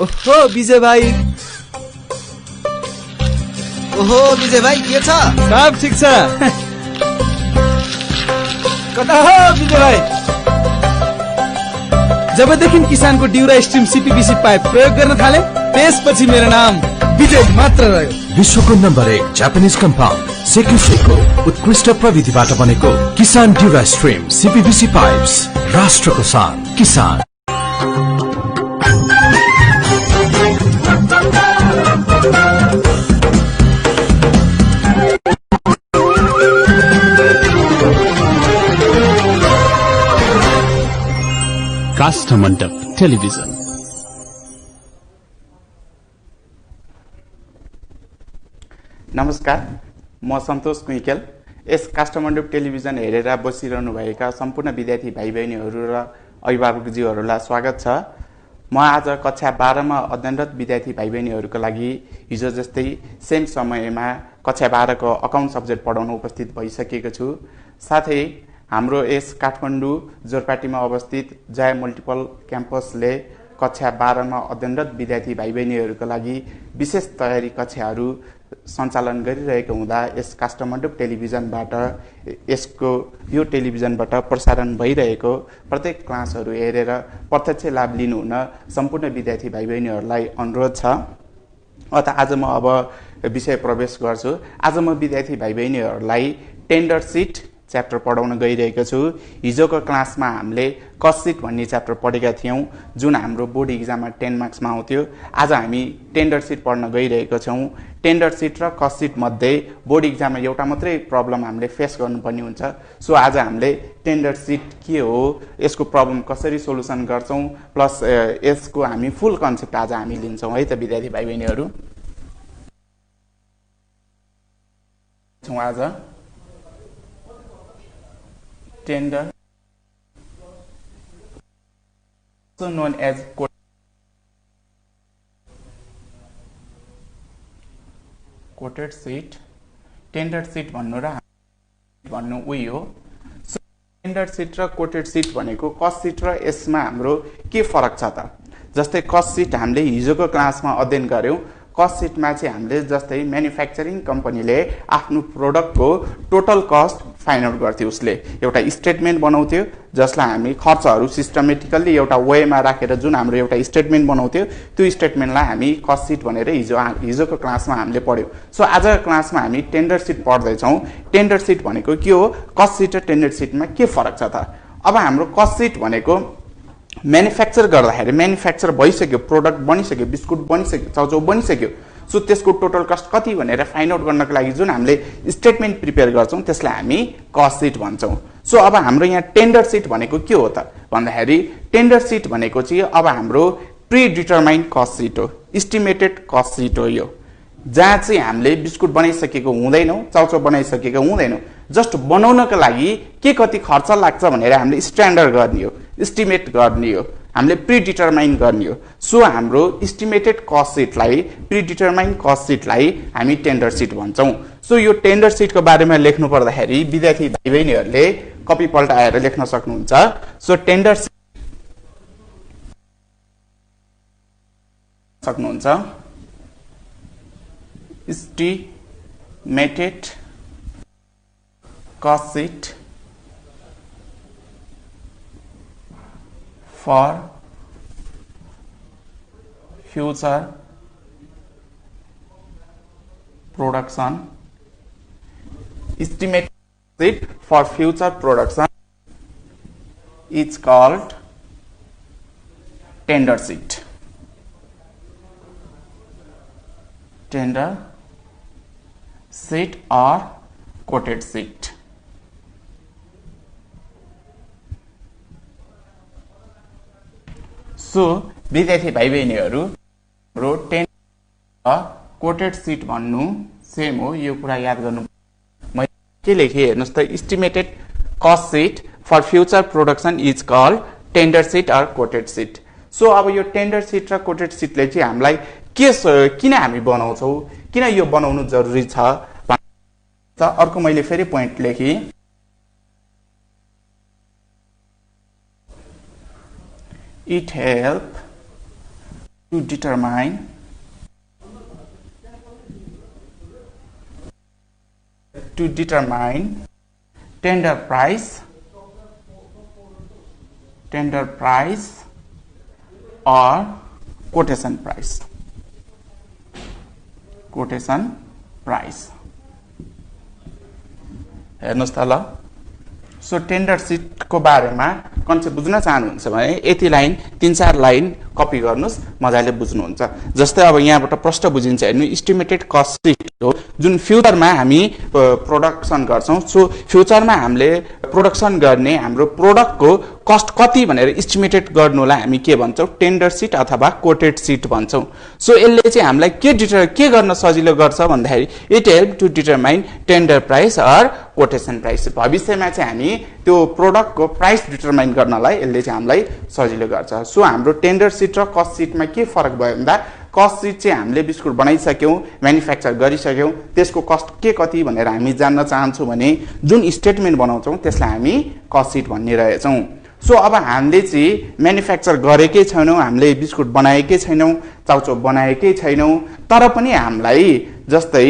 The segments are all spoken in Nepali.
ओहो विजय भाइ। ओहो विजय भाइ के छ? सब ठीक छ। कता हो विजय भाइ? जबदेखि किसानको ड्युरा स्ट्रिम सीपीवीसी पाइप प्रयोग गर्न थाले त्यसपछि मेरो नाम विजय मात्र रह्यो। विश्वको नम्बर 1 जापानिज कम्पाउन्ड सेकुसेको उत्कृष्ट प्रविधिबाट बनेको किसान ड्युरा स्ट्रिम सीपीवीसी पाइप्स, राष्ट्रको शान किसान। कasthamandap टेलिभिजन। नमस्कार, म सन्तोष कुइकेल। यस कasthamandap टेलिभिजन हेरेर बसिरहनु भएका सम्पूर्ण विद्यार्थी भाइ बहिनीहरू र अभिभावकज्यूहरूलाई स्वागत छ। म आज कक्षा 12 मा अध्ययनरत विद्यार्थी भाइ बहिनीहरूको लागि हिजो जस्तै सेम समयमा कक्षा 12 को अकाउन्ट सब्जेक्ट पढाउन उपस्थित भइसकेको छु। साथै हाम्रो यस काठमाडौँ जोरपाटीमा अवस्थित जया मल्टिपल क्याम्पसले कक्षा 12 मा अध्ययनरत विद्यार्थी भाइ बहिनीहरूको लागि विशेष तयारी कक्षाहरू सञ्चालन गरिरहेको हुँदा यस कasthamandap टेलिभिजनबाट यो टेलिभिजनबाट प्रसारण भइरहेको प्रत्येक क्लासहरू हेरेर प्रत्यक्ष लाभ लिनुहुन सम्पूर्ण विद्यार्थी भाइ बहिनीहरूलाई अनुरोध छ। अत आज म अब विषय प्रवेश गर्छु। आज म विद्यार्थी भाइ बहिनीहरूलाई टेन्डर सिट च्याप्टर पढाउन गइरहेको छु। हिजोको क्लासमा हामीले कस्ट सिट भन्ने च्याप्टर पढेका थियौं जुन हाम्रो बोर्ड इक्जाममा 10 मार्क्समा आउँथ्यो। आज हामी टेन्डर सिट पढ्न गइरहेको छौं। टेन्डर सिट र कस्ट सिट मध्ये बोर्ड इक्जाममा एउटा मात्रै प्रब्लम हामीले फेस गर्नुपर्ने हुन्छ। सो आज हामीले टेन्डर सिट के हो, यसको प्रब्लम कसरी सोलुसन गर्छौं, प्लस यसको हामी फुल कन्सेप्ट आज हामी लिन्छौं है त विद्यार्थी भाइ बहिनीहरू। आज tender, also known as quoted sheet, tender sheet भन्नु र भन्नु उही हो। सो टेन्डर सिट र कोटेड सिट भनेको कस्ट सिट र यसमा हाम्रो के फरक छ त? जस्तै कस्ट सिट हामीले हिजोको क्लासमा अध्ययन गर्यौं। कस्ट सिटमा चाहिँ हामीले जस्तै म्यानुफ्याक्चरिङ कम्पनीले आफ्नो प्रोडक्टको टोटल कस्ट फाइन्ड आउट गर्थ्यो। उसले एउटा स्टेटमेन्ट बनाउँथ्यो जसलाई हामी खर्चहरू सिस्टमेटिकल्ली एउटा वेमा राखेर जुन हाम्रो एउटा स्टेटमेन्ट बनाउँथ्यो त्यो स्टेटमेन्टलाई हामी कस्ट सिट भनेर हिजोको क्लासमा हामीले पढ्यौं। सो आजको क्लासमा हामी टेन्डर सिट पढ्दै छौं। टेन्डर सिट भनेको के हो, कस्ट सिट र टेन्डर सिटमा के फरक छ त? अब हाम्रो कस्ट सिट भनेको म्यानुफ्याक्चर गर्दाखेरि म्यानुफ्याक्चर भइसक्यो, प्रोडक्ट बनिसक्यो, बिस्कुट बनिसक्यो, चाउचाउ बनिसक्यो। सो त्यसको टोटल कस्ट कति भनेर फाइन्ड आउट गर्नको लागि जुन हामीले स्टेटमेन्ट प्रिपेयर गर्छौं त्यसलाई हामी कस्ट सिट भन्छौं। सो अब हाम्रो यहाँ टेन्डर सिट भनेको के हो त भन्दाखेरि टेन्डर सिट भनेको चाहिँ अब हाम्रो प्री डिटरमाइन्ड कस्ट सिट हो, एस्टिमेटेड कस्ट सिट हो यो, जहाँ चाहिँ हामीले बिस्कुट बनाइसकेको हुँदैनौं, चाउचाउ बनाइसकेको हुँदैनौं, जस्ट बनाउनको लागि के कति खर्च लाग्छ भनेर हामीले स्ट्यान्डर्ड गर्ने हो, एस्टिमेट गर्ने हो, हामीले प्री डिटरमाइन गर्ने हो। सो हाम्रो एस्टिमेटेड कस्ट सिटलाई, प्री डिटरमाइन्ड कस्ट सिटलाई हामी टेन्डर सिट भन्छौं। सो यो टेन्डर सिटको बारेमा लेख्नु पर्दाखेरि विद्यार्थी भाइ बहिनीहरूले कपी पल्टाएर लेख्न सक्नुहुन्छ। सो टेन्डर सिट सक्नुहुन्छ estimated cost sheet for future production. Estimated sheet for future production is called tender sheet. Tender sheet or quoted sheet. So विद्यार्थी भाइ बहिनीहरू रो टेन्डर कोटेड सिट भन्नु सेम हो, यो कुरा याद गर्नु। मैले के लेखेँ हेर्नुस् त, estimated cost sheet for future production is called tender sheet or quoted sheet. So अब यो टेन्डर सिट र कोटेड सिटले चाहिँ हामीलाई किन हामी बनाउँछौं, किन यो बनाउनु जरुरी छ त अर्को मैले फेरि point लेखेँ। It help to determine tender price or quotation price. हेर्नुस् त ल सो टेन्डर सिटको बारेमा कन्सेप्ट बुझ्न चाहनुहुन्छ भने यति लाइन 3-4 लाइन कपी गर्नुस् मजाले बुझ्नुहुन्छ जस्तै अब यहाँबाट प्रश्न बुझिन्छ हेर्नु एस्टिमेटेड कस्ट सिट हो जुन फ्युचरमा हामी प्रोडक्सन गर्छौं सो फ्युचरमा हामीले प्रोडक्सन गर्ने हाम्रो प्रोडक्टको कस्ट कति भनेर एस्टिमेटेड गर्नुलाई हामी के भन्छौं टेन्डर सिट अथवा कोटेड सिट भन्छौं सो यसले चाहिँ हामीलाई के गर्न सजिलो गर्छ भन्दाखेरि it help to determine tender price or quotation price भविष्यमा चाहिँ हामी त्यो प्रोडक्टको प्राइस डिटरमाइन गर्नलाई यसले चाहिँ हामीलाई सजिलो गर्छ सो हाम्रो टेन्डर सिट र कस्ट सिटमा के फरक भयो भन्दा कस्ट सिट चाहिँ हामीले बिस्कुट बनाइसक्यौं म्यानुफ्याक्चर गरिसक्यौं त्यसको कस्ट के कति भनेर हामी जान्न चाहन्छौं भने जुन स्टेटमेन्ट बनाउँछौं त्यसलाई हामी कस्ट सिट भन्ने रहेछौं सो अब हामीले चाहिँ म्यानुफ्याक्चर गरेकै छैनौं हामीले बिस्कुट बनाएकै छैनौं चाउचाउ बनाएकै छैनौं तर पनि हामीलाई जस्तै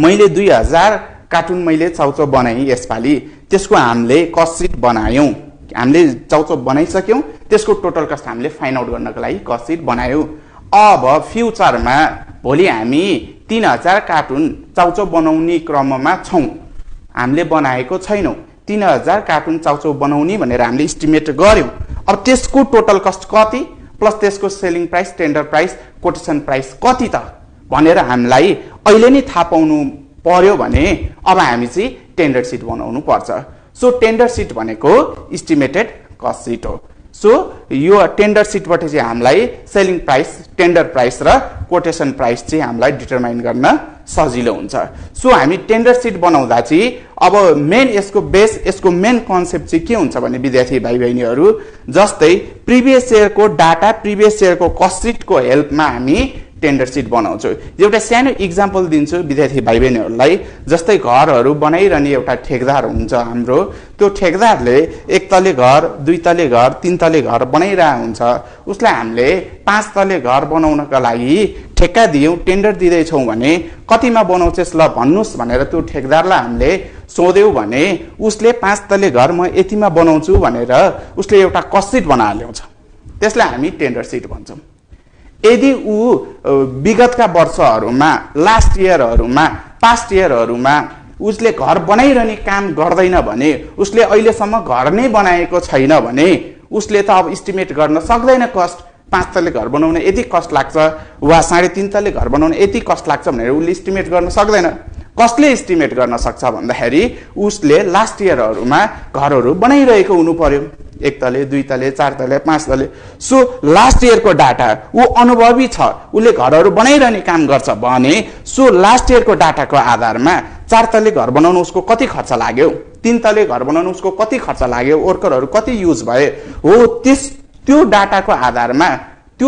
मैले 2000 कार्टुन मैले चाउचाउ बनाएँ यसपाली त्यसको हामीले कस्ट सिट बनायौं हामीले चाउचाउ बनाइसक्यौं त्यसको टोटल कस्ट हामीले फाइन्ड आउट गर्नको लागि कस्ट सिट बनायौं अब फ्युचरमा भोलि हामी 3000 कार्टुन चाउचाउ बनाउने क्रममा छौं हामीले बनाएको छैनौं 3000 कार्टुन चाउचाउ बनाउने भनेर हामीले एस्टिमेट गर्यौं अब त्यसको टोटल कस्ट कति प्लस त्यसको selling price tender price quotation price कति त भनेर हामीलाई अहिले नै थाहा पाउनु पर्यो भने अब हामी चाहिँ टेन्डर सिट बनाउनु पर्छ सो टेन्डर सिट भनेको एस्टिमेटेड कस्ट सिट हो सो यो टेन्डर सिटबाट चाहिँ हामीलाई सेलिङ प्राइस टेन्डर प्राइस र कोटेसन प्राइस चाहिँ हामीलाई डिटरमाइन गर्न सजिलो हुन्छ सो हामी टेन्डर सिट बनाउँदा चाहिँ अब मेन यसको मेन कन्सेप्ट चाहिँ के हुन्छ भने विद्यार्थी भाइ बहिनीहरू जस्तै प्रिभियस इयरको डाटा प्रिभियस इयरको कस्ट सिटको हेल्पमा हामी टेन्डर सिट बनाउँछु एउटा सानो इक्जाम्पल दिन्छु विद्यार्थी भाइ बहिनीहरूलाई जस्तै घरहरू बनाइरहने एउटा ठेकदार हुन्छ हाम्रो त्यो ठेकदारले एक तले घर दुई तले घर तीन तले घर बनाइरहेको हुन्छ उसलाई हामीले 5 तले घर बनाउनका लागि ठेक्का दियौं टेन्डर दिदैछौं भने कतिमा बनाउँछस् ल भन्नुस् भनेर त्यो ठेकदारलाई हामीले सोध्यौं भने उसले 5 तले घर म यतिमा बनाउँछु भनेर उसले एउटा कस्ट सिट बनाएर ल्याउँछ त्यसलाई हामी टेन्डर सिट भन्छौं यदि ऊ विगतका वर्षहरूमा लास्ट इयरहरूमा पास्ट इयरहरूमा उसले घर बनाइरहने काम गर्दैन भने उसले अहिलेसम्म घर नै बनाएको छैन भने उसले त अब एस्टिमेट गर्न सक्दैन कस्ट 5 तले घर बनाउन यति कस्ट लाग्छ वा 3.5 तले घर बनाउन यति कस्ट लाग्छ भनेर उसले एस्टिमेट गर्न सक्दैन कसले एस्टिमेट गर्न सक्छ भन्दाखेरि उसले लास्ट इयरहरूमा घरहरू बनाइरहेको हुनु पर्यो 1 तले 2 तले 4 तले 5 तले सो लास्ट इयरको डाटा ऊ अनुभवी छ उले घरहरू बनाइरहने काम गर्छ भने सो लास्ट इयरको डाटाको आधारमा 4 तले घर बनाउन उसको कति खर्च लाग्यो 3 तले घर बनाउन उसको कति खर्च लाग्यो वर्करहरू कति युज भए हो त्यो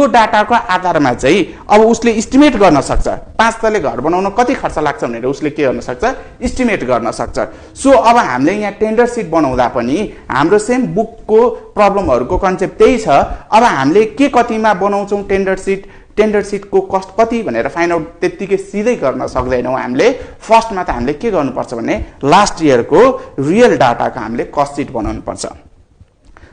डाटाको आधारमा चाहिँ अब उसले एस्टिमेट गर्न सक्छ 5 तले घर बनाउन कति खर्च लाग्छ भनेर उसले के गर्न सक्छ एस्टिमेट गर्न सक्छ सो अब हामीले यहाँ टेन्डर सिट बनाउँदा पनि हाम्रो सेम बुकको प्रब्लमहरुको कन्सेप्ट त्यही छ अब हामीले के कतिमा बनाउँछौं टेन्डर सिटको कस्ट कति भनेर फाइन्ड आउट त्यतिकै सिधै गर्न सक्दैनौं हामीले फर्स्टमा त हामीले के गर्नुपर्छ भने लास्ट इयरको रियल डाटाको हामीले कस्ट सिट बनाउनु पर्छ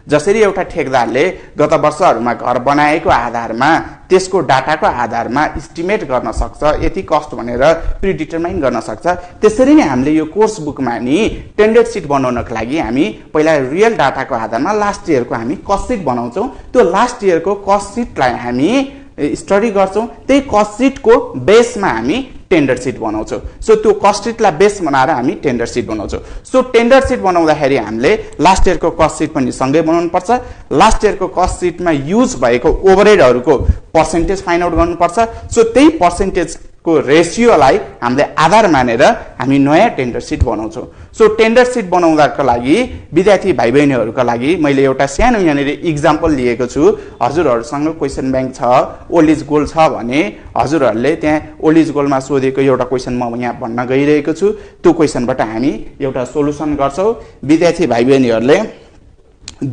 जसरी एउटा ठेकदारले गत वर्षहरुमा घर बनाएको आधारमा त्यसको डाटाको आधारमा एस्टिमेट गर्न सक्छ यति कस्ट भनेर प्रि डिटरमाइन गर्न सक्छ त्यसरी नै हामीले यो कोर्स बुकमा नि टेन्डर सिट बनाउनको लागि हामी पहिला रियल डाटाको आधारमा लास्ट इयरको हामी कस्ट सिट बनाउँछौं त्यो लास्ट इयरको कस्ट सिटलाई हामी स्टडी गर्छौं त्यही कस्ट सिटको बेसमा हामी टेन्डर सिट बनाउँछौं सो त्यो कस्ट सिटलाई बेस बनाएर हामी टेन्डर सिट बनाउँछौं सो टेन्डर सिट बनाउँदाखेरि हामीले लास्ट इयरको कस्ट सिट पनि सँगै बनाउनु पर्छ लास्ट इयरको कस्ट सिटमा युज भएको ओभरहेडहरुको पर्सेन्टेज फाइन्ड आउट गर्नुपर्छ सो त्यही पर्सेन्टेजको रेशियोलाई हामीले आधार मानेर हामी नयाँ टेन्डर सिट बनाउँछौं सो टेन्डर सिट बनाउँदाको लागि विद्यार्थी भाइ बहिनीहरुको लागि मैले एउटा सानो यहाँनेर एक्जाम्पल लिएको छु हजुरहरुसँग क्वेशन बैंक छ ओल्ड इज गोल्ड छ भने हजुरहरुले त्यहाँ ओल्ड इज गोल्डमा सोधेको एउटा क्वेशन म यहाँ भन्न गइरहेको छु त्यो क्वेशनबाट हामी एउटा सोलुसन गर्छौं विद्यार्थी भाइ बहिनीहरुले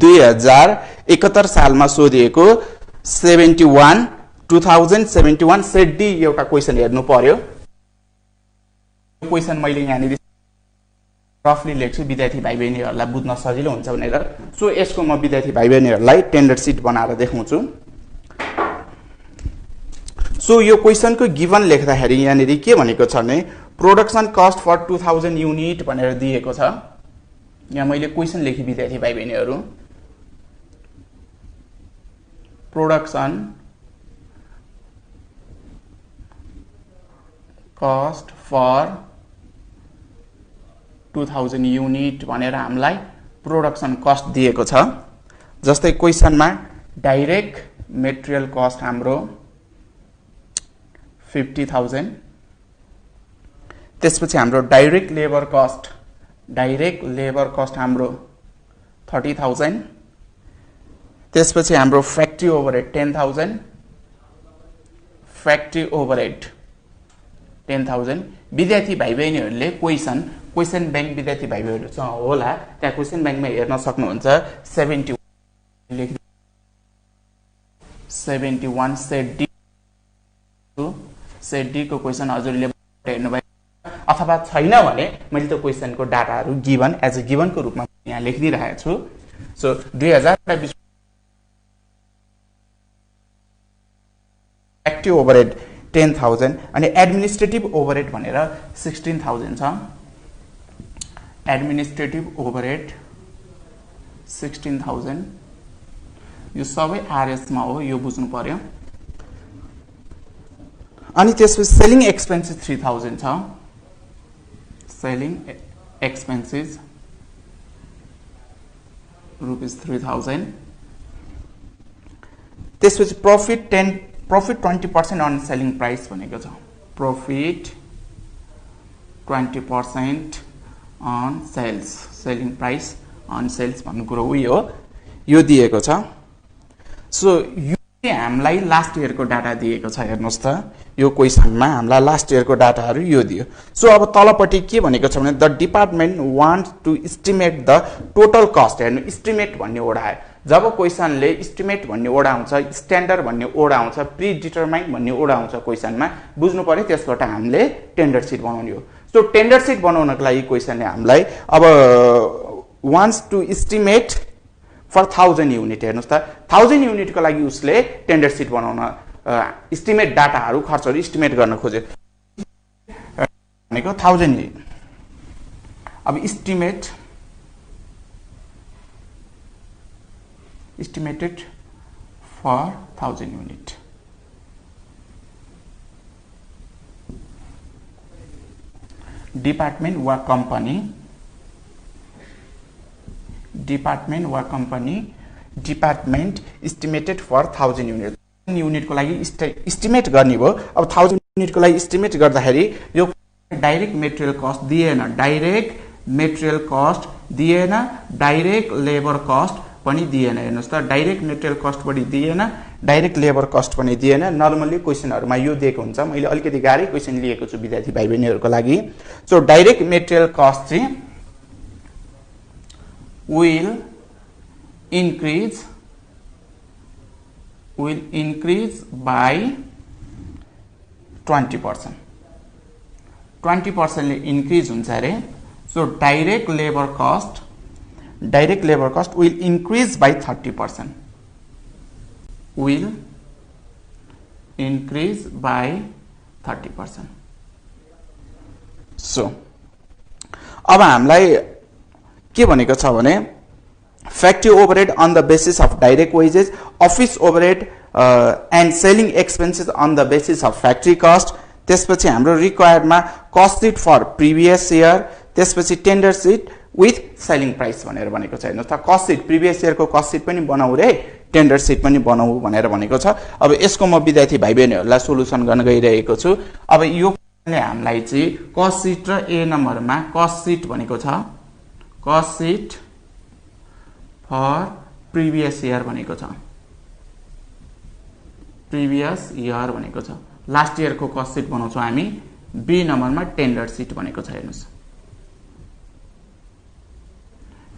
2071 सालमा सोधिएको 71 2071 सेट डी एउटा क्वेशन हेर्नु पर्यो। क्वेशन मैले यहाँनिर रफली लेख्छु विद्यार्थी भाइ बहिनीहरूलाई बुझ्न सजिलो हुन्छ भनेर। सो यसको म विद्यार्थी भाइ बहिनीहरूलाई टेन्डर सिट बनाएर देखाउँछु। सो यो क्वेशनको गिभन लेख्दाखेरि यहाँनिर के भनेको छ भने प्रोडक्सन कस्ट फर 2000 युनिट भनेर दिएको छ। यहाँ मैले क्वेशन लेखेँ विद्यार्थी भाइ बहिनीहरू, प्रोडक्सन कस्ट फर 2000 युनिट भनेर हामीलाई प्रोडक्सन कस्ट दिएको छ। जस्तै क्वेशनमा डाइरेक्ट मेटेरियल कस्ट हाम्रो 50,000, त्यसपछि हाम्रो डाइरेक्ट लेबर कस्ट हाम्रो 30,000, त्यसपछि हाम्रो फ्याक्ट्री ओभरहेड 10,000, फ्याक्ट्री ओभरहेड 10,000। विद्यार्थी भाइ बहिनीहरूले क्वेशन ब्याङ्क विद्यार्थी भाइ बहिनीहरूसँग होला, त्यहाँ क्वेशन ब्याङ्कमा हेर्न सक्नुहुन्छ। 71 सेट डी को क्वेशन हजुरले हेर्नु भयो अथवा छैन भने मैले त्यो क्वेशनको डाटाहरू गिभन एज अ गिभनको रूपमा यहाँ लेखिदिइरहेको छु। सो 2020 फ्याक्ट्री ओभरहेड 10,000 अनि एडमिनिस्ट्रेटिभ ओभरहेड भनेर 16,000 छ। एडमिनिस्ट्रेटिभ ओभरहेड 16,000 यो सबै आरएसमा हो, यो बुझ्नु पर्यो। अनि त्यसपछि सेलिङ एक्सपेन्सेस 3,000 छ। Selling expenses ₹3,000। त्यसपछि प्रॉफिट 20% अन सेलिङ प्राइस भनेको छ। Profit 20% on sales, selling price on sales भन्ने कुरो उही हो, यो दिएको छ। सो यो हामीलाई लास्ट इयरको डाटा दिएको छ। हेर्नुहोस् त यो क्वेशनमा हामीलाई लास्ट इयरको डाटाहरू यो दियो। सो अब तलपट्टि के भनेको छ भने the department wants to estimate the total cost. हेर्नु इस्टिमेट भन्ने ओडा आयो। जब क्वेशनले इस्टिमेट भन्ने ओडा आउँछ, स्ट्यान्डर्ड भन्ने ओडा आउँछ, प्री डिटरमाइन्ड भन्ने ओडा आउँछ क्वेशनमा, बुझ्नु पर्यो त्यसबाट हामीले टेन्डर सिट बनाउने हो। सो टेन्डर सिट बनाउनको लागि क्वेशनले हामीलाई अब wants to estimate for 1000 unit. हेर्नुहोस् त 1000 युनिटको लागि उसले टेन्डर सिट बनाउन इस्टिमेट डाटाहरू खर्चहरू इस्टिमेट गर्न खोज्यो भनेको 1000। अब इस्टिमेटेड फर 1000 युनिट। डिपार्टमेन्ट वा company department estimated for 1000 unit. युनिटको लागि इस्टिमेट गर्ने भयो। अब 1000 युनिटको लागि इस्टिमेट गर्दाखेरि यो डाइरेक्ट मेटेरियल कस्ट दिएन, डाइरेक्ट मेटेरियल कस्ट दिएन, डाइरेक्ट लेबर कस्ट पनि दिएन। हेर्नुहोस् त डाइरेक्ट मेटेरियल कस्ट पनि दिएन, डाइरेक्ट लेबर कस्ट पनि दिएन। नर्मली क्वेशनहरूमा यो दिएको हुन्छ। मैले अलिकति गाह्रै क्वेशन लिएको छु विद्यार्थी भाइ बहिनीहरूको लागि। सो डाइरेक्ट मेटेरियल कस्ट चाहिँ will increase by 20%. 20% increase हुन्छ अरे। So direct labour cost will increase by 30%. will increase by 30%. So अब हामीलाई के भनेको छ भने factory overhead on the basis of direct wages, office overhead and selling expenses on the basis of factory cost. त्यसपछि हाम्रो रिक्वायर्डमा cost sheet for previous year, त्यसपछि tender sheet with selling price भनेर भनेको छ। हेर्नुहोस् त कस्ट सिट प्रिभियस इयरको कस्ट सिट पनि बनाऊ रे, टेन्डर सिट पनि बनाऊ भनेर भनेको छ। अब यसको म विद्यार्थी भाइ बहिनीहरूलाई सोल्युसन गर्न गइरहेको छु। अब यो हामीलाई चाहिँ कस्ट सिट र ए नम्बरमा कस्ट सिट भनेको छ, cost sheet for previous year भनेको छ, प्रिभियस इयर भनेको छ। लास्ट इयरको कस्ट सिट बनाउँछौँ हामी। बी नम्बरमा टेन्डर सिट भनेको छ। हेर्नुहोस्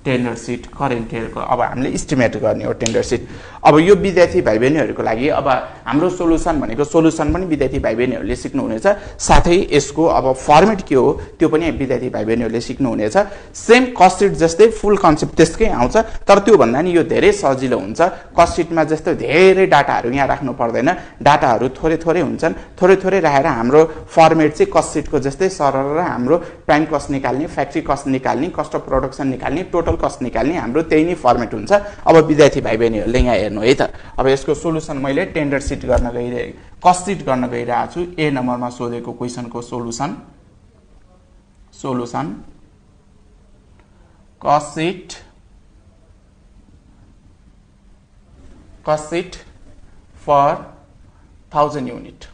टेन्डर सिट करेन्ट इयरको अब हामीले इस्टिमेट गर्ने हो टेन्डर सिट। अब यो विद्यार्थी भाइ बहिनीहरूको लागि अब हाम्रो सोलुसन भनेको सोलुसन पनि विद्यार्थी भाइ बहिनीहरूले सिक्नुहुनेछ, साथै यसको अब फर्मेट के हो त्यो पनि विद्यार्थी भाइ बहिनीहरूले सिक्नुहुनेछ। सेम कस्ट सिट जस्तै फुल कन्सेप्ट त्यसकै आउँछ, तर त्यो भन्दा नि यो धेरै सजिलो हुन्छ। कस्ट सिटमा जस्तो धेरै डाटाहरू यहाँ राख्नु पर्दैन, डाटाहरू थोरै थोरै हुन्छन्, थोरै थोरै राखेर हाम्रो फर्मेट चाहिँ कस्ट सिटको जस्तै सरल र हाम्रो प्राइम कस्ट निकाल्ने, फ्याक्ट्री कस्ट निकाल्ने, कस्ट अफ प्रोडक्सन निकाल्ने, टोटल कस्ट निकाल्ने हाम्रो त्यही नै फर्मेट हुन्छ। अब विद्यार्थी भाइ बहिनीहरूले यहाँ हेर्नु है त, अब यसको सोलुसन मैले टेन्डर सिट गर्न गइरहेको कस्ट सिट गर्न गइरहेको छु। ए नम्बरमा सोधेको क्वेसनको solution cost sheet for 1000 unit,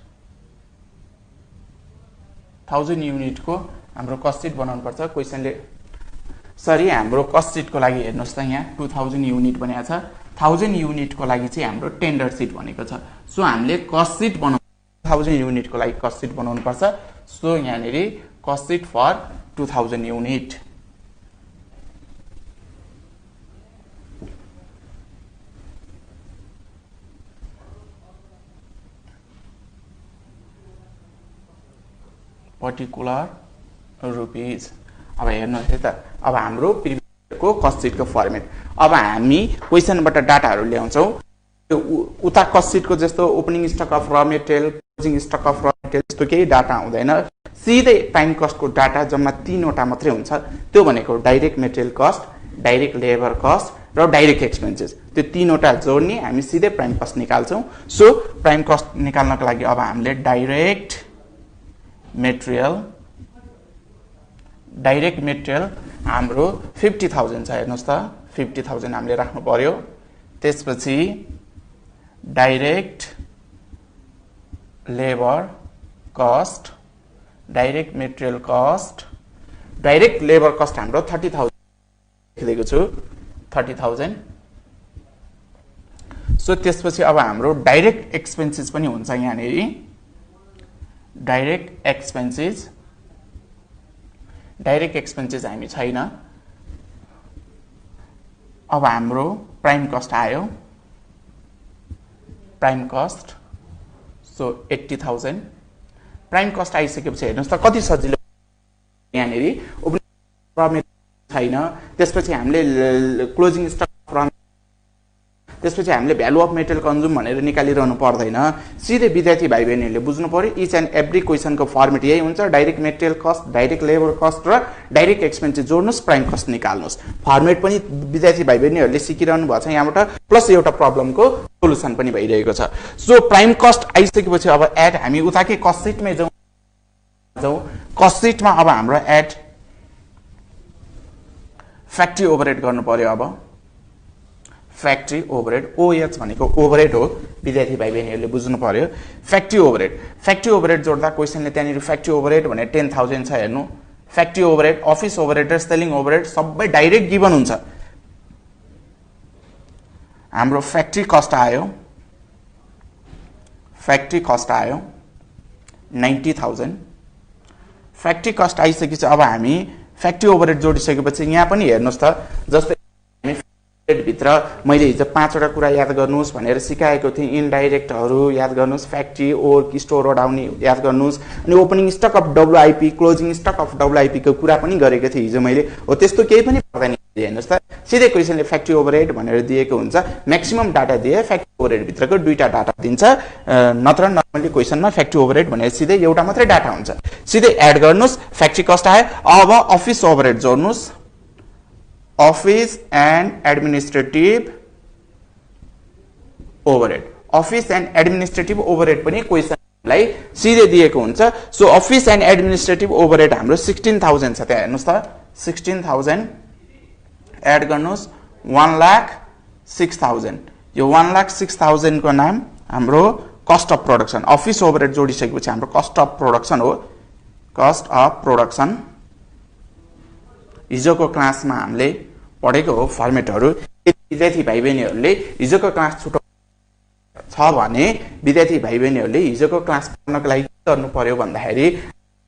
1000 युनिटको हाम्रो कस्ट सिट बनाउनु पर्छ। क्वेसनले सरी हाम्रो कस्ट सिटको लागि हेर्नुहोस् त यहाँ 2000 युनिट भनेको छ, 1000 युनिटको लागि चाहिँ हाम्रो टेन्डर सिट भनेको छ। सो हामीले कस्ट सिट बनाउनु 1000 युनिटको लागि कस्ट सिट बनाउनु पर्छ। सो यहाँनिर cost sheet for 2000 unit. Particular rupees. अब हेर्नुहोस् है त, अब हाम्रो प्रिभियसको कस्ट सिटको फर्मेट। अब हामी क्वेसनबाट डाटाहरू ल्याउँछौँ, उता कस्ट सिटको जस्तो ओपनिङ स्टक अफ र मेटेरियल, क्लोजिङ स्टक अफ र मेटेरियल जस्तो केही डाटा हुँदैन, सिधै प्राइम कस्टको डाटा जम्मा 3वटा मात्रै हुन्छ। त्यो भनेको direct material cost, direct labour cost र डाइरेक्ट एक्सपेन्सेस, त्यो 3वटा जोड्ने हामी सिधै प्राइम कस्ट निकाल्छौँ। सो प्राइम कस्ट निकाल्नको लागि अब हामीले डाइरेक्ट मेटेरियल हाम्रो 50,000 छ, हेर्नुहोस् त 50,000 हामीले राख्नु पर्यो। त्यसपछि direct labour cost, direct material cost, direct labour cost हाम्रो 30,000 लेखेको छु, 30,000। सो त्यसपछि अब हाम्रो डाइरेक्ट एक्सपेन्सेस पनि हुन्छ यहाँनिर, डाइरेक्ट एक्सपेन्सेस हामी छैन। अब हाम्रो प्राइम कस्ट आयो, prime cost so 80,000। Prime cost आइसकेपछि हेर्नुहोस् त कति सजिलो, यहाँनिर छैन। त्यसपछि हामीले क्लोजिङ स्टक, त्यसपछि हामीले भ्यालु अफ मेटेरियल कन्ज्युम भनेर निकालिरहनु पर्दैन, सिधै विद्यार्थी भाइ बहिनीहरूले बुझ्नु पर्यो। इच एन्ड एभ्री क्वेसनको फर्मेट यही हुन्छ, direct material cost, direct labour cost र डाइरेक्ट एक्सपेन्सेस जोड्नुहोस्, प्राइम कस्ट निकाल्नुहोस्। फर्मेट पनि विद्यार्थी भाइ बहिनीहरूले सिकिरहनु भएको छ यहाँबाट, प्लस एउटा प्रब्लमको सोलुसन पनि भइरहेको छ। सो प्राइम कस्ट आइसकेपछि अब एड हामी उताकै कस्ट सिटमै जाउँ। कस्ट सिटमा अब हाम्रो एड फ्याक्ट्री ओभरहेड गर्नु पर्यो। अब फ्याक्ट्री ओभरहेड, ओएच भनेको ओभरहेड हो, विद्यार्थी भाइ बहिनीहरूले बुझ्नु पर्यो। फ्याक्ट्री ओभरहेड जोड्दा क्वेसनले त्यहाँनिर फ्याक्ट्री ओभरहेड भने 10,000 छ, हेर्नु फ्याक्ट्री ओभरहेड, अफिस ओभरहेड र सेलिङ ओभरहेड सबै डाइरेक्ट गिभन हुन्छ। हाम्रो फ्याक्ट्री कस्ट आयो 90,000। फ्याक्ट्री कस्ट आइसकेपछि अब हामी फ्याक्ट्री ओभरहेड जोडिसकेपछि यहाँ पनि हेर्नुहोस् त, जस्तै भित्र मैले हिजो 5वटा कुरा याद गर्नुहोस् भनेर सिकाएको थिएँ। इनडाइरेक्टहरू याद गर्नुहोस्, फ्याक्ट्री ओर स्टोर ओडाउने याद गर्नुहोस्, अनि opening stock of WIP, closing stock of WIP को कुरा पनि गरेको थिएँ हिजो मैले। हो त्यस्तो केही पनि पर्दैन, हेर्नुहोस् त सिधै क्वेसनले फ्याक्ट्री ओभरहेड भनेर दिएको हुन्छ, म्याक्सिमम डाटा दिए फ्याक्ट्री ओभरहेड भित्रको 2टा डाटा दिन्छ, नत्र नर्मली क्वेसनमा फ्याक्ट्री ओभरहेड भनेर सिधै एउटा मात्रै डाटा हुन्छ। सिधै एड गर्नुहोस्, फ्याक्ट्री कस्ट आयो। अब अफिस ओभरहेड जोड्नुहोस्, office and administrative overhead, office and administrative overhead पनि क्वेसनलाई सिधै दिएको हुन्छ। So office and administrative overhead हाम्रो 16,000 छ, त्यहाँ हेर्नुहोस् त 16,000 एड गर्नुहोस्, 1,06,000। यो 1,06,000 को नाम हाम्रो cost of production. Office overhead जोडिसकेपछि हाम्रो कस्ट अफ प्रोडक्सन हो, कस्ट अफ प्रोडक्सन। हिजोको क्लासमा हामीले पढेको हो फर्मेटहरू। विद्यार्थी भाइ बहिनीहरूले हिजोको क्लास छुट्याउनु छ भने विद्यार्थी भाइ बहिनीहरूले हिजोको क्लास पढ्नको लागि के गर्नु पर्यो भन्दाखेरि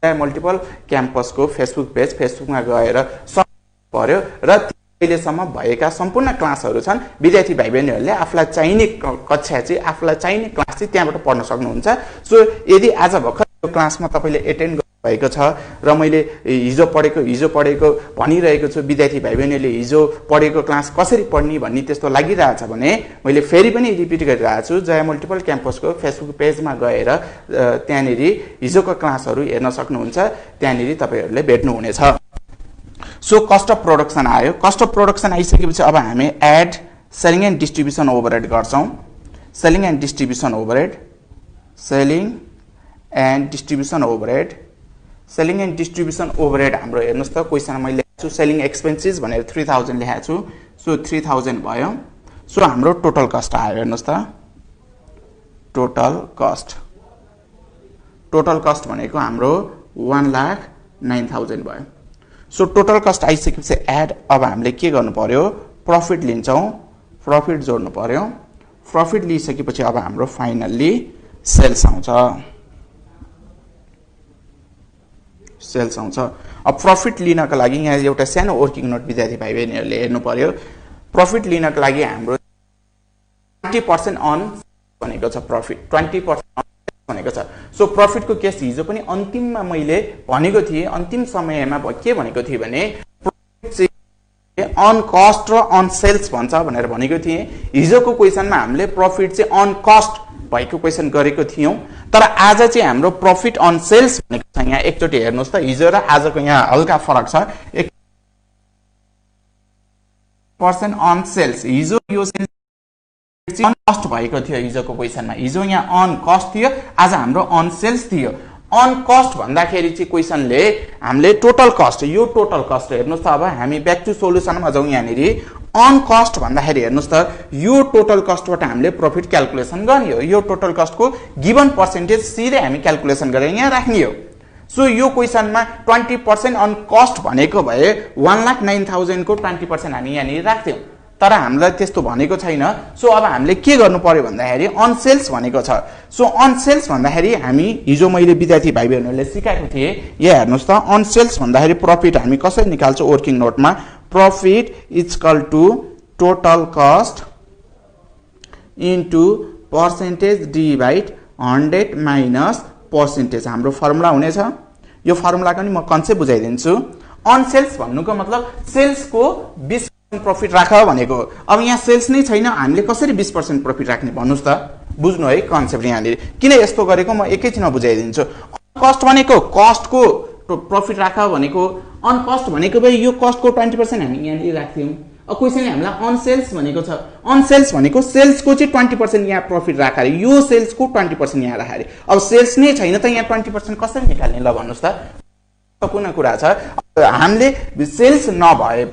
मल्टिपल क्याम्पसको फेसबुक पेज, फेसबुकमा गएर सर्च पर्यो र अहिलेसम्म भएका सम्पूर्ण क्लासहरू छन् विद्यार्थी भाइ बहिनीहरूले आफूलाई चाहिने कक्षा चाहिँ आफूलाई चाहिने क्लास चाहिँ त्यहाँबाट पढ्न सक्नुहुन्छ। सो यदि आज भर्खर यो क्लासमा तपाईँले एटेन्ड भएको छ र मैले हिजो पढेको भनिरहेको छु, विद्यार्थी भाइ बहिनीले हिजो पढेको क्लास कसरी पढ्ने भन्ने त्यस्तो लागिरहेछ भने मैले फेरि पनि रिपिट गरिरहेको छु। जया मल्टिपल क्याम्पसको फेसबुक पेजमा गएर त्यहाँनिर हिजोको क्लासहरू हेर्न सक्नुहुन्छ, त्यहाँनिर तपाईँहरूले भेट्नुहुनेछ। सो कस्ट अफ प्रोडक्सन आयो। कस्ट अफ प्रोडक्सन आइसकेपछि अब हामी add selling and distribution overhead गर्छौँ। Selling and distribution overhead, selling and distribution overhead, selling and distribution overhead हाम्रो हेर्नुहोस् त क्वेसनमा मैले लेखेको छु सेलिङ एक्सपेन्सेस भनेर 3000 लेखेको छु। सो 3000 भयो। सो हाम्रो टोटल कस्ट आयो। हेर्नुहोस् त टोटल कस्ट भनेको हाम्रो 1,09,000 भयो। सो टोटल कस्ट आइसकेपछि एड अब हामीले के गर्नु पर्यो, प्रफिट लिन्छौँ, प्रफिट जोड्नु पर्यो। प्रफिट लिइसकेपछि अब हाम्रो फाइनल्ली सेल्स आउँछ। सेल्स आउँछ। अब प्रफिट लिनको लागि यहाँ एउटा सानो वर्किङ नोट विद्यार्थी भाइ बहिनीहरूले हेर्नु पर्यो। प्रफिट लिनको लागि हाम्रो 20% अन भनेको छ, प्रफिट 20% भनेको छ। सो प्रफिटको केस हिजो पनि अन्तिममा मैले भनेको थिएँ, अन्तिम समयमा के भनेको थिएँ भने प्रफिट चाहिँ अन कस्ट र अन सेल्स भन्छ भनेर भनेको थिएँ। हिजोको क्वेसनमा हामीले प्रफिट चाहिँ अन कस्ट भएको क्वेसन गरेको थियौँ, तर आज चाहिँ हाम्रो प्रफिट अन सेल्स भनेको छ। यहाँ एकचोटि हेर्नुहोस् त, हिजो र आजको यहाँ हल्का फरक छ। 1% अन सेल्स, हिजो यो सेल्स अन कस्ट भएको थियो हिजोको क्वेसनमा। हिजो यहाँ अन कस्ट थियो, आज हाम्रो अन सेल्स थियो। अन कस्ट भन्दाखेरि चाहिँ क्वेसनले हामीले टोटल कस्ट, यो टोटल कस्ट हेर्नुहोस् त। अब हामी ब्याक टु सोलुसनमा जाउँ। यहाँनिर अन कस्ट भन्दाखेरि हेर्नुहोस् त, यो टोटल कस्टबाट हामीले प्रफिट क्यालकुलेसन गर्ने हो। यो टोटल कस्टको गिभन पर्सेन्टेज सिधै हामी क्यालकुलेसन गरेर यहाँ राख्ने हो। सो यो क्वेसनमा 20% अन कस्ट भनेको भए 1,09,000 को 20% हामी यहाँनिर राख्थ्यौँ, तर हामीलाई त्यस्तो भनेको छैन। सो अब हामीले के गर्नु पर्यो भन्दाखेरि अन सेल्स भनेको छ। सो अन सेल्स भन्दाखेरि हामी हिजो मैले विद्यार्थी भाइ बहिनीहरूले सिकाएको थिएँ। यहाँ हेर्नुहोस् त, अन सेल्स भन्दाखेरि प्रफिट हामी कसरी निकाल्छौँ वर्किङ नोटमा, profit equal to total cost into percentage divide 100 minus percentage हाम्रो फर्मुला हुनेछ। यो फर्मुलाको नि म कन्सेप्ट बुझाइदिन्छु। अन सेल्स भन्नुको मतलब सेल्सको 20% प्रफिट राख भनेको। अब यहाँ सेल्स नै छैन, हामीले कसरी 20% प्रफिट राख्ने भन्नुहोस् त, बुझ्नु है कन्सेप्ट। यहाँनिर किन यस्तो गरेको म एकैछिनमा बुझाइदिन्छु। कस्ट भनेको कस्टको प्रफिट राख भनेको, अन कस्ट भनेको भए यो कस्टको 20% हामी यहाँनिर राख्थ्यौँ। अब क्वेसनले हामीलाई अन सेल्स भनेको छ। अन सेल्स भनेको सेल्सको चाहिँ 20% यहाँ प्रफिट राख अरे, यो सेल्सको 20% यहाँ राख अरे। अब सेल्स नै छैन त यहाँ 20% कसरी निकाल्ने ल भन्नुहोस् त। पूर्ण कुरा छ। हामीले सेल्स नभए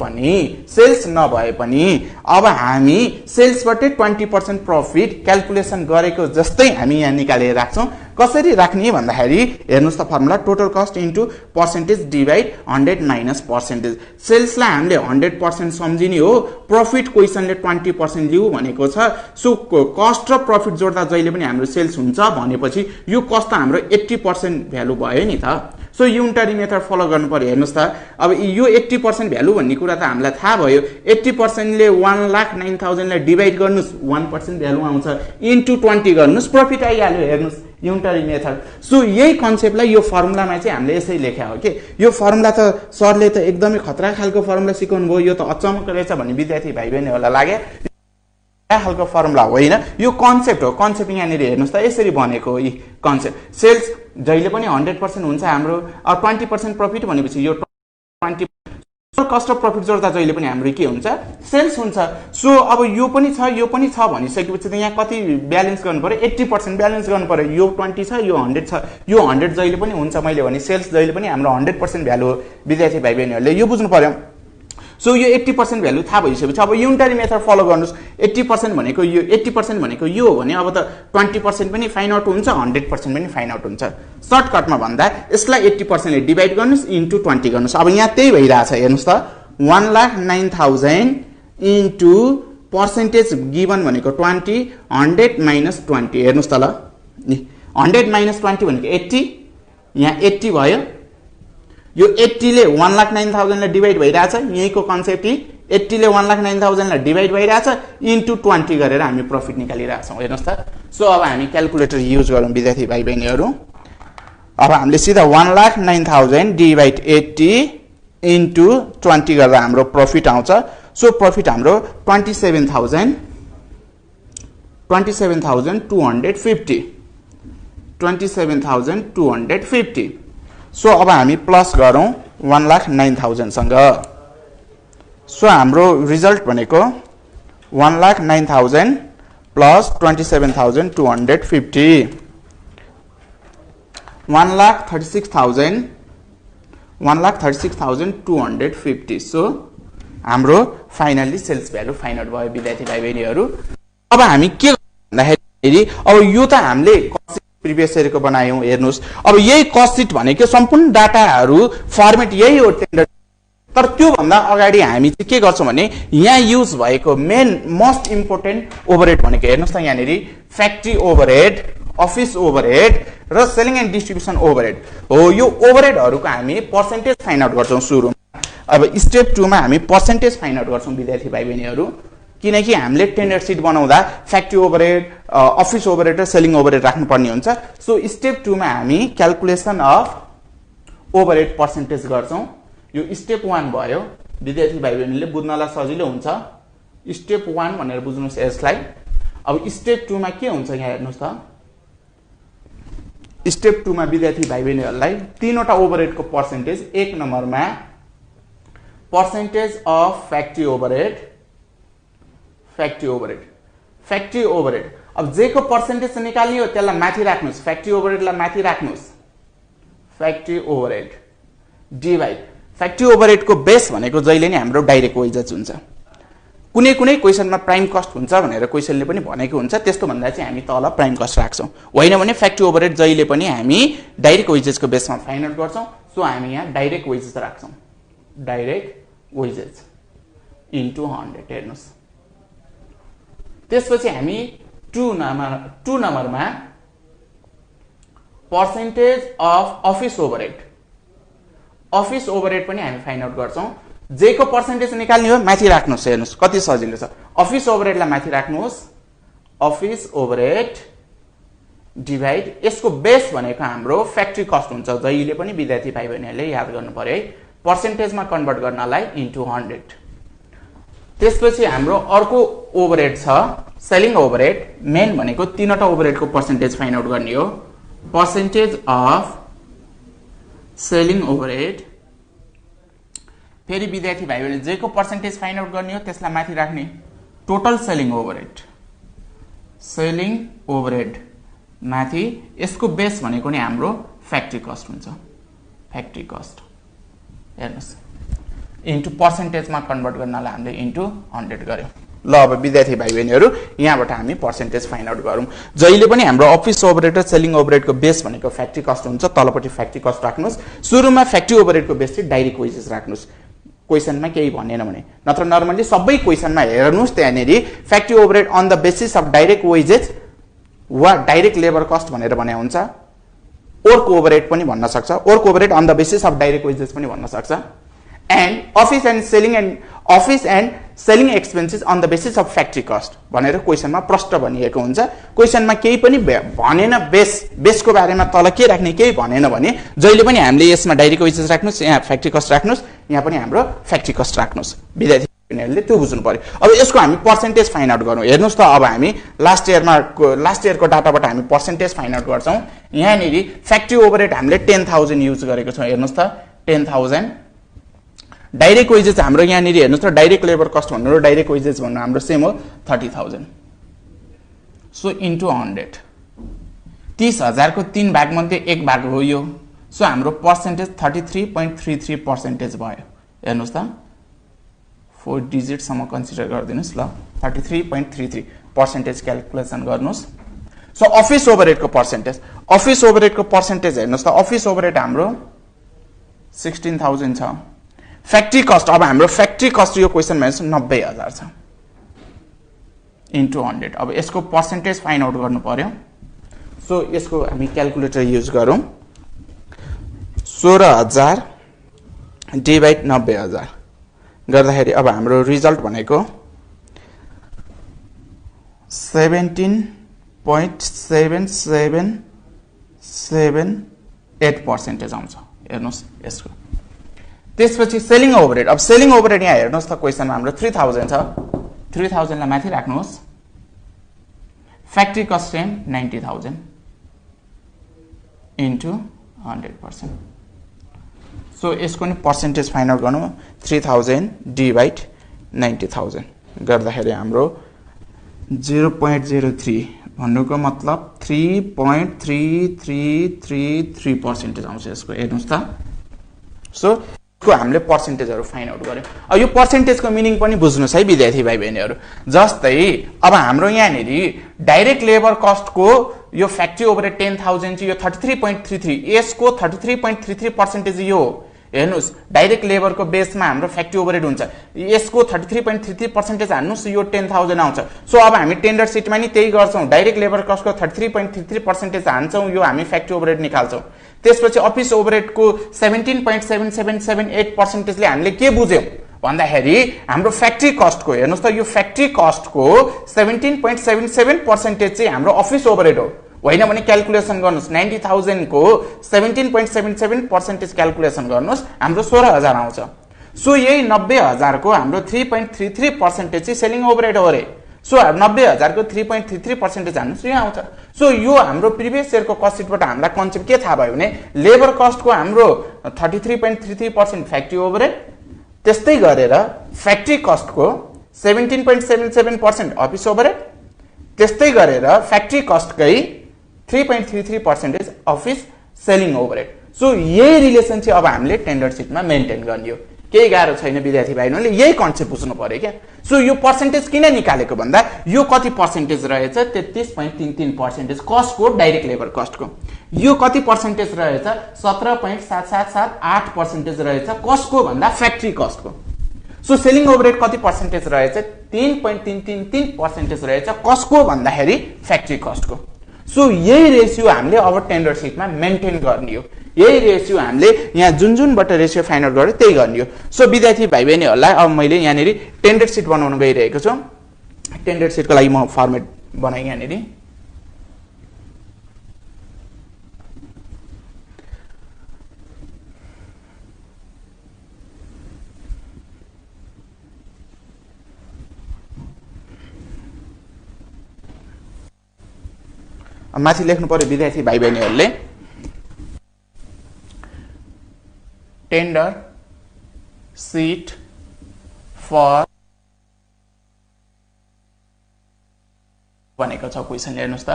पनि अब हामी सेल्सबाटै 20% प्रफिट क्यालकुलेसन गरेको जस्तै हामी यहाँ निकालेर राख्छौँ। कसरी राख्ने भन्दाखेरि हेर्नुहोस् त, formula total cost into percentage divide 100 minus percentage. सेल्सलाई हामीले 100% सम्झिने हो, प्रफिट क्वेसनले 20% लिऊ भनेको छ। सो कस्ट र प्रफिट जोड्दा जहिले पनि हाम्रो सेल्स हुन्छ भनेपछि यो कस्ट त हाम्रो 80% भ्यालु भयो नि त। सो युनिटरी मेथड फलो गर्नु पर्यो। हेर्नुहोस् त, अब यो 80% भ्यालु भन्ने कुरा त हामीलाई थाहा भयो। 80% ले 1,09,000 लाई डिभाइड गर्नुस् 1% भ्यालु आउँछ, इन्टु 20 गर्नुस् प्रफिट आइहाल्यो। हेर्नुस् युनिटरी मेथड। सो यही कन्सेप्टलाई यो फर्मुलामा चाहिँ हामीले यसै लेख्या हो कि यो फर्मुला त सरले त एकदमै खतरा खालको फर्मुला सिकाउनु भयो, यो त अचम्मको रहेछ भन्ने विद्यार्थी भाइ बहिनीहरूलाई लाग्यो। खालको फर्मुला होइन, यो कन्सेप्ट हो। कन्सेप्ट यहाँनिर हेर्नुहोस् त, यसरी बनेको हो। यी कन्सेप्ट सेल्स जहिले पनि 100% हुन्छ हाम्रो। अब 20% प्रफिट भनेपछि यो 20 कस्ट अफ प्रफिट जोड्दा जहिले पनि हाम्रो के हुन्छ, सेल्स हुन्छ। सो अब यो पनि छ भनिसकेपछि त यहाँ कति ब्यालेन्स गर्नु पर्यो, 80% ब्यालेन्स गर्नु पर्यो। यो 20 छ, यो 100 छ, यो 100 जहिले पनि हुन्छ। मैले भने सेल्स जहिले पनि हाम्रो 100% भ्यालु हो। विद्यार्थी भाइ बहिनीहरूले यो बुझ्नु पर्यो। सो यो 80% भ्यालु थाहा भइसकेपछि अब युनिटरी मेथड फलो गर्नुस्। 80% भनेको यो, 80% भनेको यो हो भने अब त 20% पनि फाइन आउट हुन्छ, 100% पनि फाइन आउट हुन्छ। सर्टकटमा भन्दा यसलाई 80% ले डिभाइड गर्नुस् इन्टु 20 गर्नुस्। अब यहाँ त्यही भइरहेछ। हेर्नुस् त, 1,09,000 इन्टु पर्सेन्टेज गिभन भनेको 20, 100 माइनस 20। हेर्नुस् त ल, 100 माइनस 20 भनेको 80, यहाँ 80 भयो। यो 80 ले 1,09,000 लाई डिभाइड भइरहेछ। यहीँको कन्सेप्ट 80 ले 1,09,000 लाई डिभाइड भइरहेछ इन्टु 20 गरेर हामी प्रफिट निकालिरहेको छौँ हेर्नुहोस् त। सो अब हामी क्यालकुलेटर युज गरौँ विद्यार्थी भाइ बहिनीहरू। अब हामीले सिधा 1,09,000 डिभाइड 80 इन्टु 20 गर्दा हाम्रो प्रफिट आउँछ। सो प्रफिट हाम्रो 27,250 27,250। सो अब हामी प्लस गरौँ 1,09,000 सँग। सो हाम्रो रिजल्ट भनेको 1,09,000 प्लस 27,250 1,36,250। सो हाम्रो finally sales value find out भयो विद्यार्थी भाइ बहिनीहरू। अब हामी के भन्दाखेरि अब यो त हामीले कस्ट प्रिभियस इयरको बनायौँ हेर्नुहोस्। अब यही कस्ट सिट भनेको सम्पूर्ण डाटाहरू फर्मेट यही हो टेन्डर। तर त्यो भन्दा अगाडि हामी चाहिँ के गर्छौँ भने यहाँ युज भएको मेन मोस्ट इम्पोर्टेन्ट ओभरहेड भनेको हेर्नुहोस् त यहाँनिर फ्याक्ट्री ओभरहेड, अफिस ओभरहेड र सेलिङ एन्ड डिस्ट्रिब्युसन ओभरहेड हो। यो ओभरहेडहरूको हामी पर्सेन्टेज फाइन्ड आउट गर्छौँ सुरुमा। अब स्टेप 2 मा हामी पर्सेन्टेज फाइन्ड आउट गर्छौँ विद्यार्थी भाइ बहिनीहरू, किनकि हामीले टेन्डर सिट बनाउँदा फ्याक्ट्री ओभरहेड, अफिस ओभरहेड र सेलिङ ओभरहेड राख्नुपर्ने हुन्छ। सो स्टेप 2 मा हामी क्यालकुलेसन अफ ओभरहेड पर्सेन्टेज गर्छौँ। यो स्टेप 1 भयो विद्यार्थी भाइ बहिनीले बुझ्नलाई सजिलो हुन्छ। स्टेप 1 भनेर बुझ्नुहोस् यसलाई। अब स्टेप 2 मा के हुन्छ यहाँ हेर्नुहोस् त। स्टेप 2 मा विद्यार्थी भाइ बहिनीहरूलाई तीनवटा ओभरहेडको पर्सेन्टेज, एक नम्बरमा percentage of factory overhead, factory overhead. अब जेको पर्सेन्टेज निकाल्ने हो त्यसलाई माथि राख्नुहोस्, फ्याक्ट्री ओभरहेडलाई माथि राख्नुहोस्, फ्याक्ट्री ओभरहेड डिभाइड। फ्याक्ट्री ओभरहेडको बेस भनेको जहिले नै हाम्रो डाइरेक्ट वेजेस हुन्छ। कुनै कुनै क्वेसनमा प्राइम कस्ट हुन्छ भनेर क्वेसनले पनि भनेको हुन्छ, त्यस्तो भन्दा चाहिँ हामी तल प्राइम कस्ट राख्छौँ। होइन भने फ्याक्ट्री ओभरहेड जहिले पनि हामी डाइरेक्ट वेजेसको बेसमा फाइन्ड आउट गर्छौँ। सो हामी यहाँ डाइरेक्ट वेजेस राख्छौँ, डाइरेक्ट वेजेस इन्टु 100 हेर्नुहोस्। त्यसपछि हामी 2 नम्बरमा percentage of office overhead, office overhead पनि हामी फाइन्ड आउट गर्छौँ। जेको पर्सेन्टेज निकाल्ने हो माथि राख्नुहोस्, हेर्नुहोस् कति सजिलो छ। अफिस ओभरहेडलाई माथि राख्नुहोस्, अफिस ओभरहेड डिभाइड, यसको बेस भनेको हाम्रो फ्याक्ट्री कस्ट हुन्छ। जहिले पनि विद्यार्थी भाइ बहिनीहरूले याद गर्नु पर्यो है, पर्सेन्टेजमा कन्भर्ट गर्नलाई इन्टु 100। त्यसपछि हाम्रो अर्को ओभरहेड छ सेलिङ ओभरहेड। मेन भनेको तीनवटा ओभरहेडको पर्सेन्टेज फाइन्ड आउट गर्ने हो। पर्सेन्टेज अफ सेलिङ ओभरहेड, फेरि विद्यार्थी भाइ बहिनीले जेको पर्सेन्टेज फाइन्ड आउट गर्ने हो त्यसलाई माथि राख्ने, total selling overhead, selling overhead माथि, यसको बेस भनेको नि हाम्रो फ्याक्ट्री कस्ट हुन्छ, फ्याक्ट्री कस्ट हेर्नुहोस् इन्टु पर्सेन्टेजमा कन्भर्ट गर्नलाई हामीले इन्टु 100 गर्यौँ। ल अब विद्यार्थी भाइ बहिनीहरू यहाँबाट हामी पर्सेन्टेज फाइन्ड आउट गरौँ। जहिले पनि हाम्रो अफिस ओभरहेड र सेलिङ ओभरहेडको बेस भनेको फ्याक्ट्री कस्ट हुन्छ, तलपट्टि फ्याक्ट्री कस्ट राख्नुहोस्। सुरुमा फ्याक्ट्री ओभरहेडको बेस चाहिँ डाइरेक्ट वेजेस राख्नुहोस्, क्वेसनमा केही भनेन भने। नत्र नर्मली सबै क्वेसनमा हेर्नुहोस् त्यहाँनिर factory overhead on the basis of direct wages वा डाइरेक्ट लेबर कस्ट भनेर भने हुन्छ। वर्क ओभरहेड पनि भन्न सक्छ, work overhead on the basis of direct wages पनि भन्न सक्छ। And office and selling expenses on the basis of factory cost भनेर क्वेसनमा प्रश्न भनिएको हुन्छ। क्वेसनमा केही पनि भनेन, बेसको बारेमा तल के राख्ने केही भनेन भने जहिले पनि हामीले यसमा डाइरेक्ट वेजेस राख्नुहोस्, यहाँ फ्याक्ट्री कस्ट राख्नुहोस्, यहाँ पनि हाम्रो फ्याक्ट्री कस्ट राख्नुहोस्। विद्यार्थीहरूले त्यो बुझ्नु पर्यो। अब यसको हामी पर्सेन्टेज फाइन्ड आउट गरौँ। हेर्नुहोस् त, अब हामी लास्ट इयरको डाटाबाट हामी पर्सेन्टेज फाइन्ड आउट गर्छौँ। यहाँनिर फ्याक्ट्री ओभरहेड हामीले 10,000 युज गरेको छौँ। हेर्नुहोस् त 10,000। डाइरेक्ट वेजेस हाम्रो यहाँनिर हेर्नुहोस् त, डाइरेक्ट लेबर कस्ट भन्नु र डाइरेक्ट वेजेस भन्नु हाम्रो सेम हो 30,000। सो इन्टु 100, 30,000 को 3 भाग मध्ये 1 भाग हो यो। सो हाम्रो पर्सेन्टेज 33.33% भयो। हेर्नुहोस् त 4 डिजिटसम्म कन्सिडर गरिदिनुहोस्। ल 33.33% क्यालकुलेसन गर्नुहोस्। सो अफिस ओभरहेडको पर्सेन्टेज, हेर्नुहोस् त, अफिस ओभरहेड हाम्रो 16,000 छ। फ्याक्ट्री कस्ट, अब हाम्रो फ्याक्ट्री कस्ट यो क्वेसनमा हेर्नुहोस् 90,000 छ इन्टु 100। अब यसको पर्सेन्टेज फाइन्ड आउट गर्नु पर्यो। सो यसको हामी क्यालकुलेटर युज गरौँ। 16,000 डिभाइड 90,000, गर्दाखेरि अब हाम्रो रिजल्ट भनेको 17.7778% आउँछ हेर्नुस् यसको। त्यसपछि सेलिङ ओभरहेड, अब सेलिङ ओभरहेड यहाँ हेर्नुस् त क्वेशनमा हाम्रो 3000 छ, 3000 लाई माथि राख्नुहोस्, factory cost same 90,000 into 100%। So यसको नि पर्सेन्टेज फाइन्ड आउट गर्नु 3000 डिभाइड 90,000 गर्दाखेरि हाम्रो 0.03 भन्नुको मतलब 3.3333% आउँछ यसको हेर्नुस् त। सो यसको हामीले पर्सेन्टेजहरु फाइन्ड आउट गर्यौं। अब यो पर्सेन्टेजको मिनिङ पनि बुझ्नुस् है विद्यार्थी भाइ बहिनीहरु। जस्तै अब हाम्रो यहाँनेरि डाइरेक्ट लेबर कस्टको यो फ्याक्ट्री ओभरहेड 10,000 चाहिँ यो 33.33 यसको 33.33% यो हेर्नुस् डाइरेक्ट लेबरको बेसमा हाम्रो फ्याक्ट्री ओभरहेड हुन्छ, यसको 33.33% हान्नुस् यो 10,000 आउँछ। सो अब हामी टेन्डर सिटमा नि त्यही गर्छौं, डाइरेक्ट लेबर कस्टको 33.33% हान्छौं, यो हामी फ्याक्ट्री ओभरहेड निकाल्छौं। त्यसपछि अफिस ओभरहेडको 17.7778% ले हामीले के बुझ्यौं भन्दाखेरि हाम्रो फ्याक्ट्री कस्टको हेर्नुस् त यो फ्याक्ट्री कस्टको 17.77% चाहिँ हाम्रो अफिस ओभरहेड हो, होइन भने क्याल्कुलेसन गर्नुस् 90,000 को 17.77% क्याल्कुलेसन गर्नुस् हाम्रो 16,000 आउँछ। सो यही 90,000 को हाम्रो 3.33% चाहिँ सेलिङ ओभरहेड हो रे। सो 90,000 को 3.33% हान्नुस् यो आउँछ। सो यो हाम्रो प्रिभियस इयरको कस्ट सिटबाट हामीलाई कन्सेप्ट के थाहा भयो भने लेबर कस्टको हाम्रो 33.33% फ्याक्ट्री ओभरहेड, त्यस्तै गरेर फ्याक्ट्री कस्टको 17.77% अफिस ओभरहेड, त्यस्तै गरेर फ्याक्ट्री कस्टकै 3.33% अफिस सेलिङ ओभरहेड। सो यही रिलेसन चाहिँ अब हामीले टेन्डर सिटमा मेन्टेन गर्ने हो। केही गाह्रो छैन विद्यार्थी भाइहरूले, यही कन्सेप्ट बुझ्नु पर्यो क्या। सो यो पर्सेन्टेज किन निकालेको भन्दा यो कति पर्सेन्टेज रहेछ 33.33% कस्टको डाइरेक्ट लेबर कस्टको, यो कति पर्सेन्टेज रहेछ 17.7778% रहेछ कस्टको भन्दा फ्याक्ट्री कस्टको। सो सेलिङ ओभरहेड कति पर्सेन्टेज रहेछ 3.333% रहेछ कस्टको भन्दाखेरि फ्याक्ट्री कस्टको। सो यही रेशियो हामीले अब टेन्डर सिटमा मेन्टेन गर्ने हो। यही रेशियो हामीले यहाँ जुनबाट रेशियो फाइन्ड आउट गर्यो त्यही गर्ने हो। सो विद्यार्थी भाइ बहिनीहरूलाई अब मैले यहाँनेरि टेन्डर सिट बनाउन गइरहेको छु। टेन्डर सिटको लागि म फर्मेट बनाएँ यहाँनेरि। माथि लेख्नु पर्यो विद्यार्थी भाइ बहिनीहरूले टेन्डर सिट फर भनेको छ क्वेशन हेर्नुस् त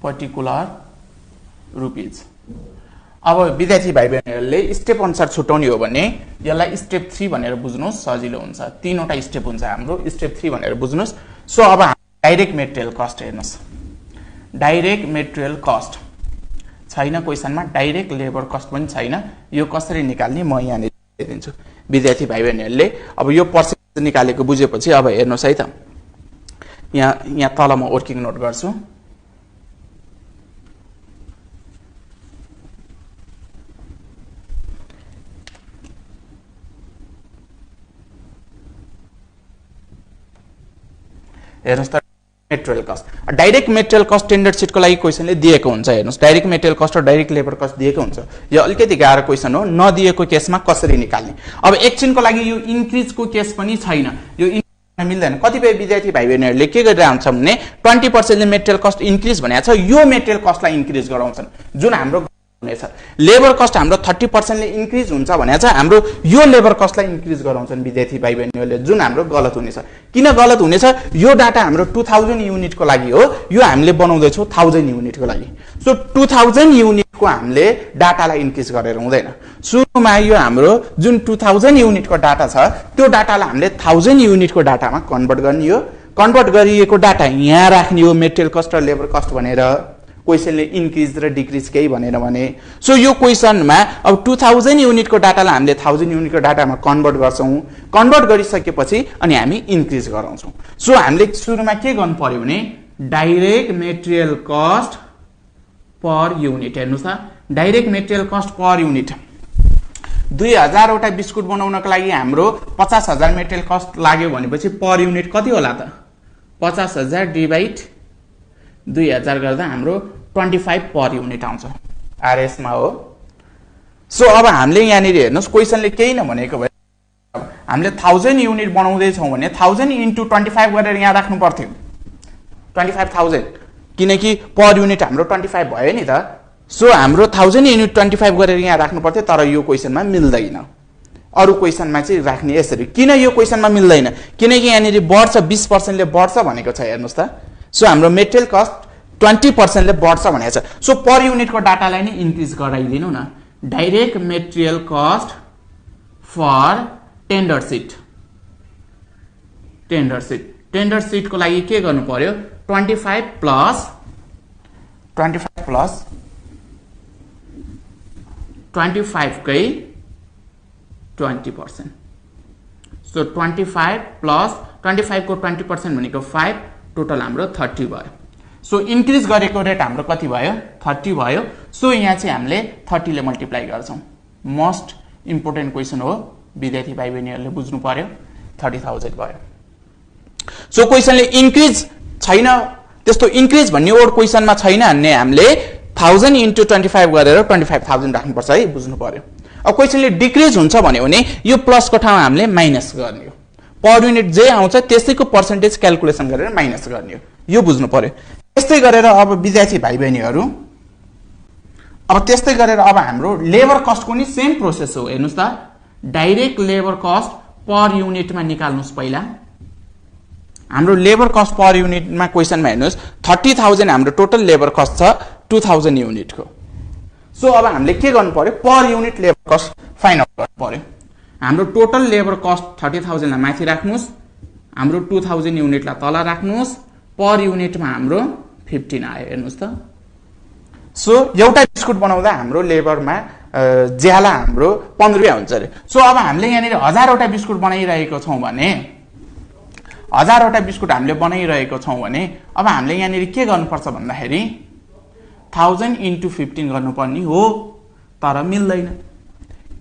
पर्टिकुलर रुपीज। अब विद्यार्थी भाइ बहिनीहरूले स्टेप अनुसार छुटाउने हो भने यसलाई स्टेप 3 भनेर बुझ्नुस् सजिलो हुन्छ। 3 वटा स्टेप हुन्छ हाम्रो, स्टेप 3 भनेर बुझ्नुस्। सो अब डाइरेक्ट मेटेरियल कस्ट हेर्नुस्, डाइरेक्ट मेटेरियल कस्ट छैन क्वेशनमा, डाइरेक्ट लेबर कस्ट पनि छैन। यो कसरी निकाल्ने म यहाँ दिन्छु विद्यार्थी भाइ बहिनीहरूले। अब यो पर्सेन्टेज निकालेको बुझेपछि अब हेर्नुस् है त, यहाँ तल म वर्किङ नोट गर्छु। हेर्नुस् त material cost, direct material cost tender सिटको लागि क्वेशनले दिएको हुन्छ। हेर्नुस् डाइरेक्ट मेटेरियल कस्ट र डाइरेक्ट लेबर कस्ट दिएको हुन्छ। यो अलिकति गाह्रो क्वेशन हो, नदिएको केसमा कसरी निकाल्ने। अब एकछिनको लागि यो इन्क्रिजको केस पनि छैन, यो मिल्दैन। कतिपय विद्यार्थी भाइ बहिनीहरूले के गरिरहन्छ भने 20% ले मेटेरियल कस्ट इन्क्रिज भनेको छ, यो मेटेरियल कस्टलाई इन्क्रिज गराउँछन् जुन हाम्रो हुनेछ। लेबर कस्ट हाम्रो 30% ले इन्क्रिज हुन्छ भने चाहिँ हाम्रो यो लेबर कस्टलाई इन्क्रिज गराउँछन् विद्यार्थी भाइ बहिनीहरूले, जुन हाम्रो गलत हुनेछ। किन गलत हुनेछ? यो डाटा हाम्रो 2000 युनिटको लागि हो, यो हामीले बनाउँदैछौँ 1000 युनिटको लागि। सो 2000 युनिटको हामीले डाटालाई इन्क्रिज गरेर हुँदैन। सुरुमा यो हाम्रो जुन 2000 युनिटको डाटा छ त्यो डाटालाई हामीले 1000 युनिटको डाटामा कन्भर्ट गर्ने हो। कन्भर्ट गरिएको डाटा यहाँ राख्ने हो मेटेरियल कस्ट र लेबर कस्ट भनेर। क्वेशनले इन्क्रिज र डिक्रिज केही भनेर भने। सो यो क्वेशनमा अब 2000 युनिटको डाटालाई हामीले 1000 युनिटको डाटामा कन्भर्ट गर्छौं। कन्भर्ट गरिसकेपछि अनि हामी इन्क्रिज गराउँछौं। सो हामीले सुरुमा के गर्नु पर्यो भने direct material cost per unit हेर्नुस् त, direct material cost per unit 2000 वटा बिस्कुट बनाउनको लागि हाम्रो 50,000 मेटेरियल कस्ट लाग्यो भनेपछि पर युनिट कति होला त 50,000 डिभाइड 2000 गर्दा हाम्रो 25 पर युनिट आउँछ आरएस मा हो। सो अब हामीले यहाँनिर हेर्नुस् क्वेशनले केही नभनेको भए हामीले 1000 युनिट बनाउँदै छौं भने 1000 इन्टु 25 गरेर यहाँ राख्नु पर्थ्यो 25000 किनकि पर युनिट हाम्रो 25 भयो नि त। सो हाम्रो 1000 युनिट 25 गरेर यहाँ राख्नु पर्थ्यो तर यो क्वेशनमा मिल्दैन। अरु क्वेशनमा चाहिँ राख्ने यसरी। किन यो क्वेशनमा मिल्दैन किनकि यहाँनिर बढ्छ 20% ले बढ्छ भनेको छ हेर्नुस् त। सो हाम्रो मेटेरियल कस्ट 20% ले बढ्छ भनेको छ। सो पर युनिटको डाटालाई नै इन्क्रिज गराइदिनु न। Direct material cost for tender sheet tender sheet को लागि के गर्नु पर्यो 25 प्लस 25 कै 20%। सो 25 प्लस 25 को 20% भनेको 5 टोटल हाम्रो 30 भयो। सो इन्क्रिज गरेको रेट हाम्रो कति भयो 30 भयो। सो यहाँ चाहिँ हामीले 30 ले मल्टिप्लाई गर्छौं। मोस्ट इम्पोर्टेन्ट क्वेशन हो विद्यार्थी भाइ बहिनीहरुले बुझ्नु पर्यो 30,000 भयो। सो क्वेशनले इन्क्रिज छैन त्यस्तो इन्क्रिज भन्ने वर्ड क्वेशनमा छैन भन्ने हामीले 1000 इन्टु 25 गरेर 25000 राख्नुपर्छ है बुझ्नु पर्यो। अब क्वेशनले डिक्रिज हुन्छ भन्यो भने यो प्लसको ठाउँमा हामीले माइनस गर्ने हो। पर युनिट जे आउँछ त्यसैको पर्सेन्टेज क्याल्कुलेसन गरेर माइनस गर्ने हो यो बुझ्नु पर्यो। त्यस्तै गरेर अब विद्यार्थी भाइ बहिनीहरु अब त्यस्तै गरेर अब हाम्रो लेबर कस्टको नि सेम प्रोसेस हो हेर्नुस् त। डाइरेक्ट लेबर कस्ट पर युनिटमा निकाल्नुस् पहिला। हाम्रो लेबर कस्ट पर युनिटमा क्वेशनमा हेर्नुस् 30,000 हाम्रो टोटल लेबर कस्ट छ 2000 युनिटको। सो अब हामीले के गर्नु पर्यो per unit labour cost find out गर्नु पर्यो। हाम्रो टोटल लेबर कस्ट 30,000 लाई माथि राख्नुस् हाम्रो 2000 युनिटलाई तल राख्नुस् पर युनिटमा हाम्रो 15 आयो हेर्नुस् त। सो एउटा बिस्कुट बनाउँदा हाम्रो लेबरमा ज्याला हाम्रो 15 रुपैयाँ हुन्छ रे। सो अब हामीले यहाँनिर 1000 वटा बिस्कुट बनाइरहेको छौं भने 1000 वटा बिस्कुट हामीले बनाइरहेको छौं भने अब हामीले यहाँनिर के गर्नुपर्छ भन्दाखेरि 1000 इन्टु 15 गर्नुपर्ने हो तर मिल्दैन।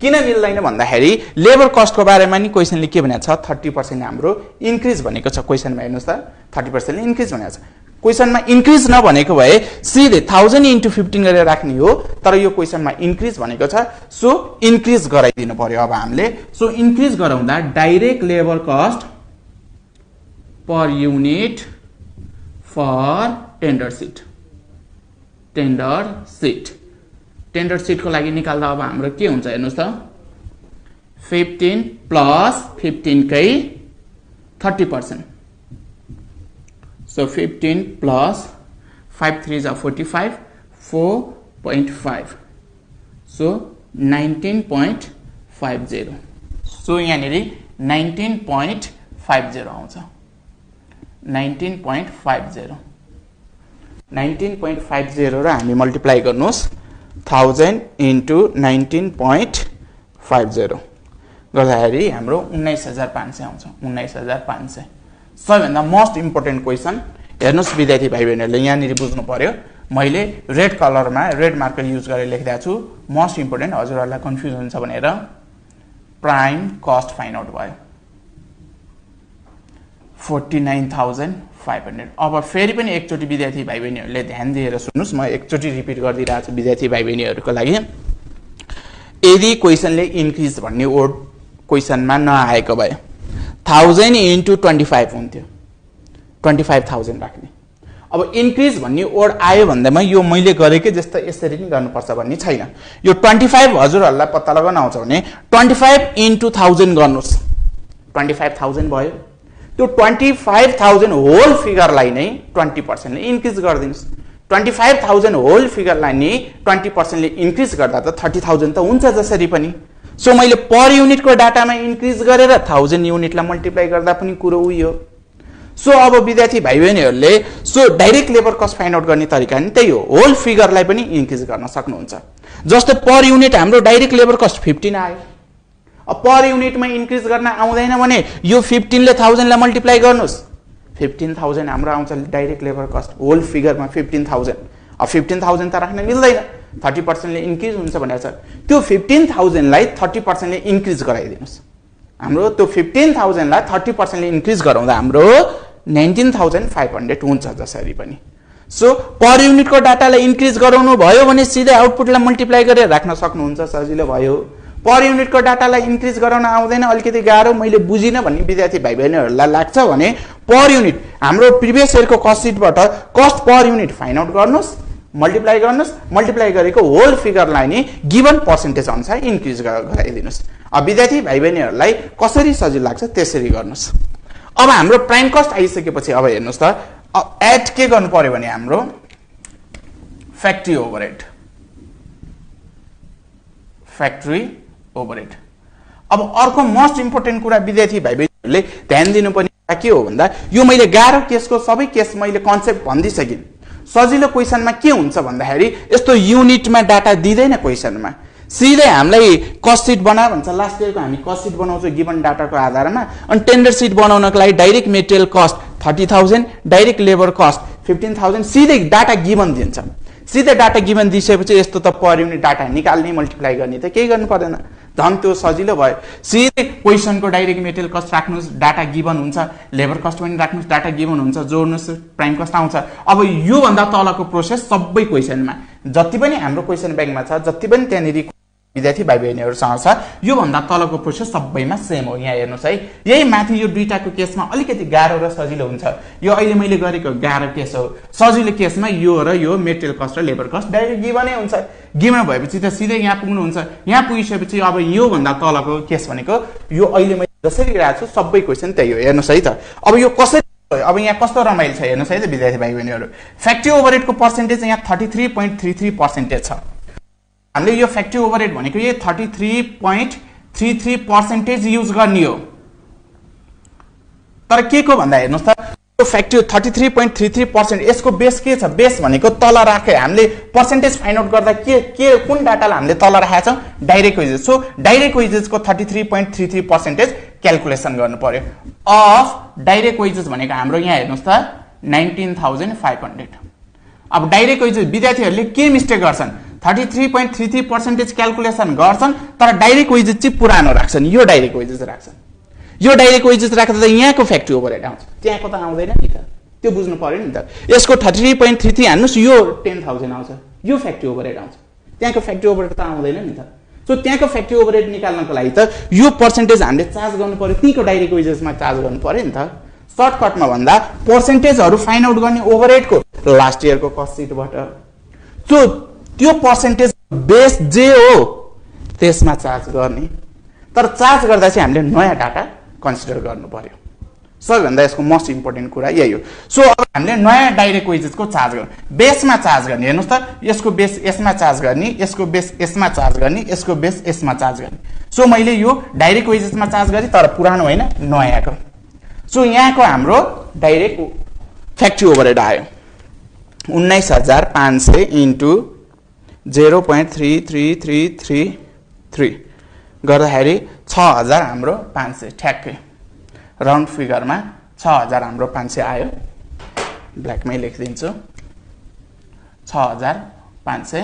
किन मिल्दैन भन्दाखेरि लेबर कस्टको बारेमा नि क्वेशनले के भनेको छ 30% हाम्रो इन्क्रिज भनेको छ क्वेशनमा हेर्नुस् त 30% ले इन्क्रिज भनेको छ। क्वेशनमा इन्क्रिज नभनेको भए सिधै 1000 इन्टु 15 गरेर राख्ने हो तर यो क्वेशनमा इन्क्रिज भनेको छ। सो इन्क्रिज गराइदिनु पर्यो अब हामीले। सो इन्क्रिज गराउँदा direct labour cost per unit for tender sheet को लागि निकाल्दा अब हाम्रो के हुन्छ हेर्नुस् त 15 प्लस 15 कै 30%। सो 15 प्लस 5 3 जा 45 4.5 सो 19.50। सो यहाँनिर 19.50 आउँछ 19.50 र हामी मल्टिप्लाई गर्नुस् 1000 इन्टु 19.50 गर्दाखेरि हाम्रो 19500 आउँछ 19500। सबैभन्दा मोस्ट इम्पोर्टेन्ट क्वेशन हेर्नुस् विद्यार्थी भाइ बहिनीहरुले यहाँनिर बुझ्नु पर्यो। मैले रेड कलरमा रेड मार्कर युज गरेर लेखिरहेको छु। मोस्ट इम्पोर्टेन्ट हजुरहरुलाई कन्फ्युजन हुन्छ भनेर प्राइम कस्ट फाइन्ड आउट भयो 49,500। अब फेरि पनि एकचोटी विद्यार्थी भाइ बहिनीहरुले ध्यान दिएर सुन्नुस् म एकचोटी रिपिट गरिदिरहेको छु विद्यार्थी भाइ बहिनीहरुको लागि। यदि क्वेशनले इन्क्रिज भन्ने वर्ड क्वेशनमा नआएको भए 1000 इन्टु 25 हुन्थ्यो 25,000 राख्ने। अब इन्क्रिज भन्ने वर्ड आयो भन्दैमा यो मैले गरेकै जस्तो यसरी नै गर्नुपर्छ भन्ने छैन। यो 25 हजुरहरुलाई पत्ता लगाउन आउँछ भने 25 इन्टु 1000 गर्नुस् 25,000 भयो। त्यो 25,000 होल फिगरलाई नै 20% ले इन्क्रिज गर्दिनुस्। 25,000 होल फिगरलाई नै 20% ले इन्क्रिज गर्दा त 30,000 त हुन्छ जसरी पनि। सो मैले पर युनिटको डाटामा इन्क्रिज गरेर 1000 युनिटलाई मल्टिप्लाई गर्दा पनि कुरो उही हो। सो अब विद्यार्थी भाइ बहिनीहरुले so direct labour cost find out गर्ने तरिका नि त्यही हो। होल फिगरलाई पनि इन्क्रिज गर्न सक्नुहुन्छ। जस्तो पर युनिट हाम्रो डाइरेक्ट लेबर कस्ट 15 आयो। अब पर युनिटमा इन्क्रिज गर्न आउँदैन भने यो 15 ले 1000 लाई मल्टिप्लाई गर्नुस् 15,000 हाम्रो आउँछ डाइरेक्ट लेबर कस्ट होल फिगरमा 15,000। अब 15,000 त राख्न मिल्दैन 30% ले इन्क्रिज हुन्छ भनेको छ त्यो 15,000 लाई 30% ले इन्क्रिज गराइदिनुस् हाम्रो त्यो 15,000 लाई 30% ले इन्क्रिज गराउँदा हाम्रो 19,500 हुन्छ जसरी पनि सो पर युनिटको डाटालाई इन्क्रिज गराउनु भयो भने सिधै आउटपुटलाई मल्टिप्लाई गरेर राख्न सक्नुहुन्छ सजिलो भयो पर युनिटको डाटालाई इन्क्रिज गराउन आउँदैन अलिकति गाह्रो मैले बुझिन भन्ने विद्यार्थी भाइ बहिनीहरूलाई लाग्छ भने पर युनिट हाम्रो प्रिभियस इयरको कस्ट सिटबाट cost per unit find out गर्नुस् मल्टिप्लाई गरेको होल फिगरलाई नि गिवन पर्सेन्टेज अनुसार इन्क्रिज गराइदिनुस् अब विद्यार्थी भाइ बहिनीहरूलाई कसरी सजिलो लाग्छ त्यसरी गर्नुस् अब हाम्रो प्राइम कस्ट आइसकेपछि अब हेर्नुस् त एड के गर्नु पर्यो भने हाम्रो फ्याक्ट्री ओभरहेड अब अर्को मोस्ट इम्पोर्टेन्ट कुरा विद्यार्थी भाइ बहिनीहरूले ध्यान दिनुपर्ने के हो भन्दा यो मैले गाह्रो केसको सबै केस मैले कन्सेप्ट भनिदिइसकेँ सजिलो क्वेसनमा के हुन्छ भन्दाखेरि यस्तो युनिटमा डाटा दिँदैन क्वेसनमा सिधै हामीलाई कस्ट सिट बना भन्छ लास्ट इयरको हामी कस्ट सिट बनाउँछौँ गिवन डाटाको आधारमा अनि टेन्डर सिट बनाउनको लागि direct material cost 30,000 direct labour cost 15,000 सिधै डाटा गिवन दिन्छ सिधै डाटा गिवन दिइसकेपछि यस्तो त पर युनिट डाटा निकाल्ने मल्टिप्लाई गर्ने त केही गर्नु पर्दैन झन् त्यो सजिलो भयो सिधै क्वेसनको डाइरेक्ट मेटेरियल कस्ट राख्नुस् डाटा गिवन हुन्छ लेबर कस्ट पनि राख्नुस् डाटा गिवन हुन्छ जोड्नुस् प्राइम कस्ट आउँछ अब यो भन्दा तलको प्रोसेस सबै क्वेसनमा जति पनि हाम्रो क्वेसन ब्याङ्कमा छ जति पनि त्यहाँनिर विद्यार्थी भाइ बहिनीहरूसँग छ यो भन्दा तलको प्रोसेस सबैमा सेम हो यहाँ हेर्नुस् है यही माथि यो दुईटाको केसमा अलिकति गाह्रो र सजिलो हुन्छ यो अहिले मैले गरेको गाह्रो केस हो सजिलो केसमा यो र यो मेटेरियल कस्ट र लेबर कस्ट डाइरेक्ट गिभनै हुन्छ गिभन भएपछि त सिधै यहाँ पुग्नुहुन्छ यहाँ पुगिसकेपछि अब यो भन्दा तलको केस भनेको यो अहिले मैले जसरी राखेको छु सबै क्वेसन त्यही हो हेर्नुस् है त अब यो कसरी अब यहाँ कस्तो रमाइलो छ हेर्नुस् है त विद्यार्थी भाइ बहिनीहरू फ्याक्ट्री ओभरहेडको पर्सेन्टेज यहाँ 33.33% छ हामीले यो फ्याक्ट्री ओभरहेड भनेको यो 33.33% युज गर्ने हो तर के को भन्दा हेर्नुस् त यो फ्याक्ट्री 33.33% यसको बेस के छ बेस भनेको तल राखे हामीले पर्सेन्टेज फाइन्ड आउट गर्दा के कुन डाटालाई हामीले तल राखेका छौं डाइरेक्ट वेजेस सो डाइरेक्ट वेजेसको 33.33% क्याल्कुलेसन गर्नु पर्यो अफ डाइरेक्ट वेजेस भनेको हाम्रो यहाँ हेर्नुस् त 19,500 अब डाइरेक्ट वेजेस विद्यार्थीहरूले के मिस्टेक गर्छन् 33.33% क्याल्कुलेसन गर्छन् तर डाइरेक्ट वेजेस चाहिँ पुरानो राख्छन् यो डाइरेक्ट वेजेस राख्छन् यो डाइरेक्ट वेजेस राख्दा त यहाँको फ्याक्ट्री ओभरहेड आउँछ त्यहाँको त आउँदैन नि त त्यो बुझ्नु पर्यो नि त यसको 33.33 हान्नुस् यो 10,000 आउँछ यो फ्याक्ट्री ओभरहेड आउँछ त्यहाँको फ्याक्ट्री ओभरहेड त आउँदैन नि त सो त्यहाँको फ्याक्ट्री ओभरहेड निकाल्नको लागि त यो पर्सेन्टेज हामीले चार्ज गर्नु पर्यो त्यहीको डाइरेक्ट वेजेसमा चार्ज गर्नु पर्यो नि त सर्टकटमा भन्दा पर्सेन्टेजहरू फाइन्ड आउट गर्ने ओभरहेडको लास्ट इयरको कस्ट सिटबाट सो त्यो पर्सेन्टेज बेस जे हो त्यसमा चार्ज गर्ने तर चार्ज गर्दा चाहिँ हामीले नयाँ डाटा कन्सिडर गर्नु पर्यो सबैभन्दा यसको मोस्ट इम्पोर्टेन्ट कुरा यही हो सो अब हामीले नयाँ डाइरेक्ट वेजेसको चार्ज गर्ने बेसमा चार्ज गर्ने हेर्नुस् त यसको बेस यसमा चार्ज गर्ने यसको बेस यसमा चार्ज गर्ने यसको बेस यसमा चार्ज गर्ने सो मैले यो डाइरेक्ट वेजेसमा चार्ज गरेँ तर पुरानो होइन नयाँको सो यहाँको हाम्रो डाइरेक्ट फ्याक्ट्री ओभरहेड आयो 19,500 इन्टु 0.33333 गर्दाखेरि 6,000 हाम्रो 500 ठ्याक्कै राउन्ड फिगरमा 6,000 हाम्रो 500 आयो ब्ल्याकमै लेखिदिन्छु 6,500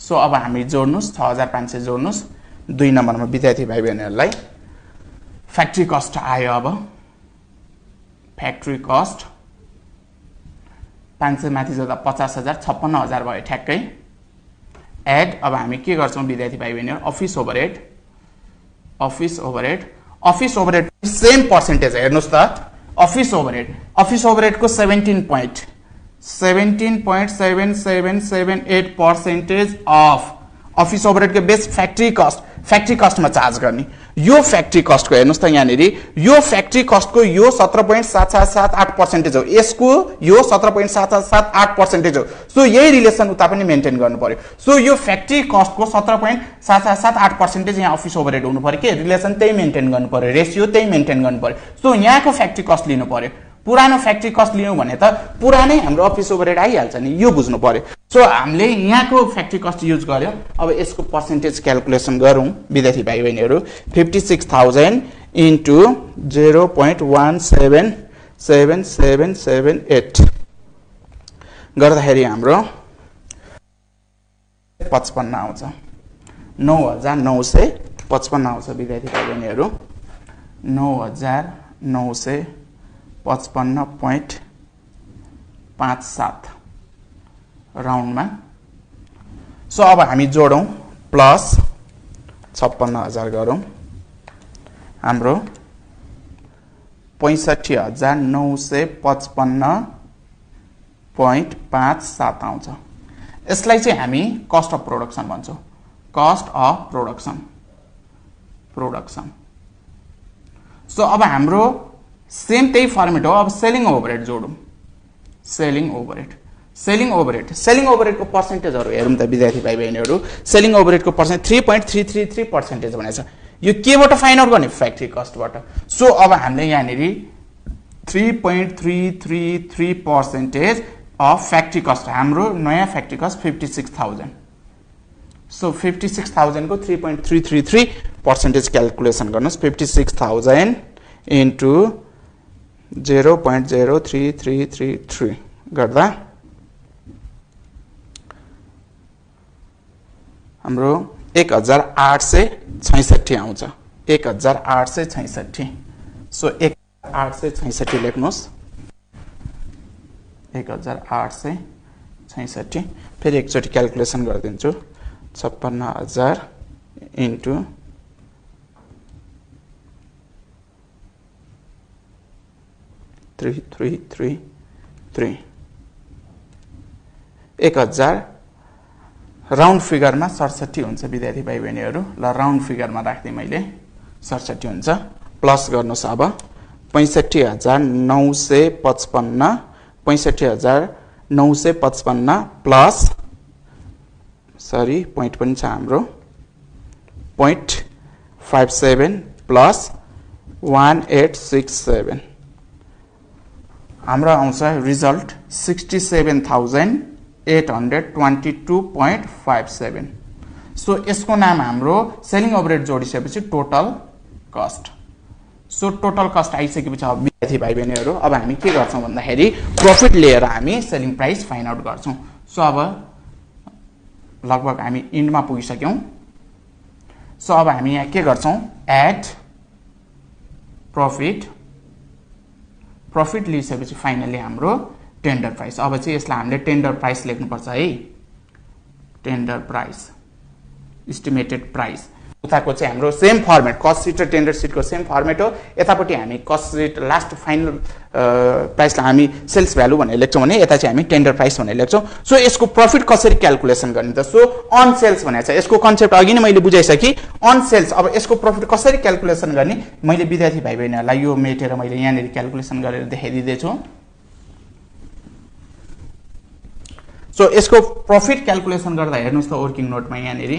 सो अब हामी जोड्नुस् 6,500 जोड्नुस् 2 नम्बरमा विद्यार्थी भाइ बहिनीहरूलाई फ्याक्ट्री कस्ट आयो अब फ्याक्ट्री कस्ट 500 माथि जोड्दा 50,000 56,000 भयो ठ्याक्कै एड अब हामी के गर्छौं विद्यार्थी भाइ बहिनीहरु अफिस ओभरहेड सेम पर्सेन्टेज हेर्नुस् त अफिस ओभरहेडको 17.7778% अफ अफिस ओभरहेडको बेस फ्याक्ट्री कस्टमा चार्ज गर्ने यो फ्याक्ट्री कस्टको हेर्नुस् त यहाँनिर यो फ्याक्ट्री कस्टको यो 17.7778% हो यसको यो 17.7778% हो सो यही रिलेसन उता पनि मेन्टेन गर्नु पर्यो सो यो फ्याक्ट्री कस्टको 17.7778% यहाँ अफिस ओभरहेड हुनु पर्यो के रिलेसन त्यही मेन्टेन गर्नु पर्यो रेशियो त्यही मेन्टेन गर्नु पर्यो सो यहाँको फ्याक्ट्री कस्ट लिनु पर्यो पुरानो फ्याक्ट्री कस्ट लियौं भने त पुरानै हाम्रो अफिस ओभरहेड आइहाल्छ नि यो बुझ्नु पर्यो सो हामीले यहाँको फ्याक्ट्री कस्ट युज गर्यौं अब यसको पर्सेन्टेज क्याल्कुलेसन गरौं विद्यार्थी भाइ बहिनीहरु 56,000 इन्टु 0.177778 गर्दाखेरि हाम्रो 9,955 आउँछ 9,955 आउँछ विद्यार्थी भाइ बहिनीहरु 9,955.57 राउन्डमा सो अब हामी जोडौं प्लस 56,000 गरौं हाम्रो 65,955.57 आउँछ यसलाई चाहिँ हामी कस्ट अफ प्रोडक्सन भन्छौं कस्ट अफ प्रोडक्सन सो अब हाम्रो सेम त्यही फर्मेट हो अब सेलिङ ओभरहेड जोडौं सेलिङ ओभरहेडको पर्सेन्टेजहरु हेरौं त विद्यार्थी भाइ बहिनीहरु सेलिङ ओभरहेडको पर्सेन्ट 3.333% भनेछ यो केबाट फाइन्ड आउट गर्ने फ्याक्ट्री कस्टबाट सो अब हामीले यहाँनेरि 3.333% अफ फ्याक्ट्री कस्ट हाम्रो नयाँ फ्याक्ट्री कस्ट 56,000 सो 56,000 को 3.333% क्याल्कुलेसन गर्नुस् 56,000 इन्टु 0.03333 गर्दा हाम्रो 1,866 आउँछ 1,866 सो 1,866 लेख्नुस् 1,866 फेरि एकचोटी क्याल्कुलेसन गरिदिन्छु 56,000 इन्टु 333 1,000 राउन्ड फिगरमा 67 हुन्छ विद्यार्थी भाइ बहिनीहरु ल राउन्ड फिगरमा राख्दै मैले 67 हुन्छ प्लस गर्नुस् अब 65,955 प्लस सरी पोइन्ट पनि छ हाम्रो 0.57 प्लस 1867 हाम्रो आउँछ रिजल्ट 67,822.57 सो यसको नाम हाम्रो सेलिङ ओभरहेड जोडिसकेपछि total cost so total cost आइसकेपछि अब विद्यार्थी भाइ बहिनीहरु अब हामी के गर्छौं भन्दाखेरि प्रॉफिट लिएर हामी सेलिङ प्राइस फाइन्ड आउट गर्छौं सो अब लगभग हामी इन्डमा पुगिसक्यौं सो अब हामी यहाँ के गर्छौं एड प्रॉफिट लिइसकेपछि फाइनली हाम्रो टेन्डर प्राइस अब चाहिँ यसलाई हामीले टेन्डर प्राइस लेख्नु पर्छ है टेन्डर प्राइस एस्टिमेटेड प्राइस उताको चाहिँ हाम्रो सेम फर्मेट कस्ट सिट र टेन्डर सिटको सेम फर्मेट हो यतापट्टि हामी कस्ट सिट लास्ट फाइनल प्राइसलाई हामी सेल्स भ्यालु भनेर लेख्छौं भने यता चाहिँ हामी टेन्डर प्राइस भनेर लेख्छौं सो यसको प्रॉफिट कसरी क्याल्कुलेसन गर्ने त सो अन सेल्स भनेको छ यसको कन्सेप्ट अघि नै मैले बुझाइसके अन सेल्स अब यसको प्रॉफिट कसरी क्याल्कुलेसन गर्ने मैले विद्यार्थी भाइ बहिनीहरुलाई यो मेटेर मैले यहाँनेर क्याल्कुलेसन गरेर देखाइदिदै छु सो यसको प्रॉफिट क्याल्कुलेसन गर्दा हेर्नुस् त वर्किङ नोटमा यहाँनेर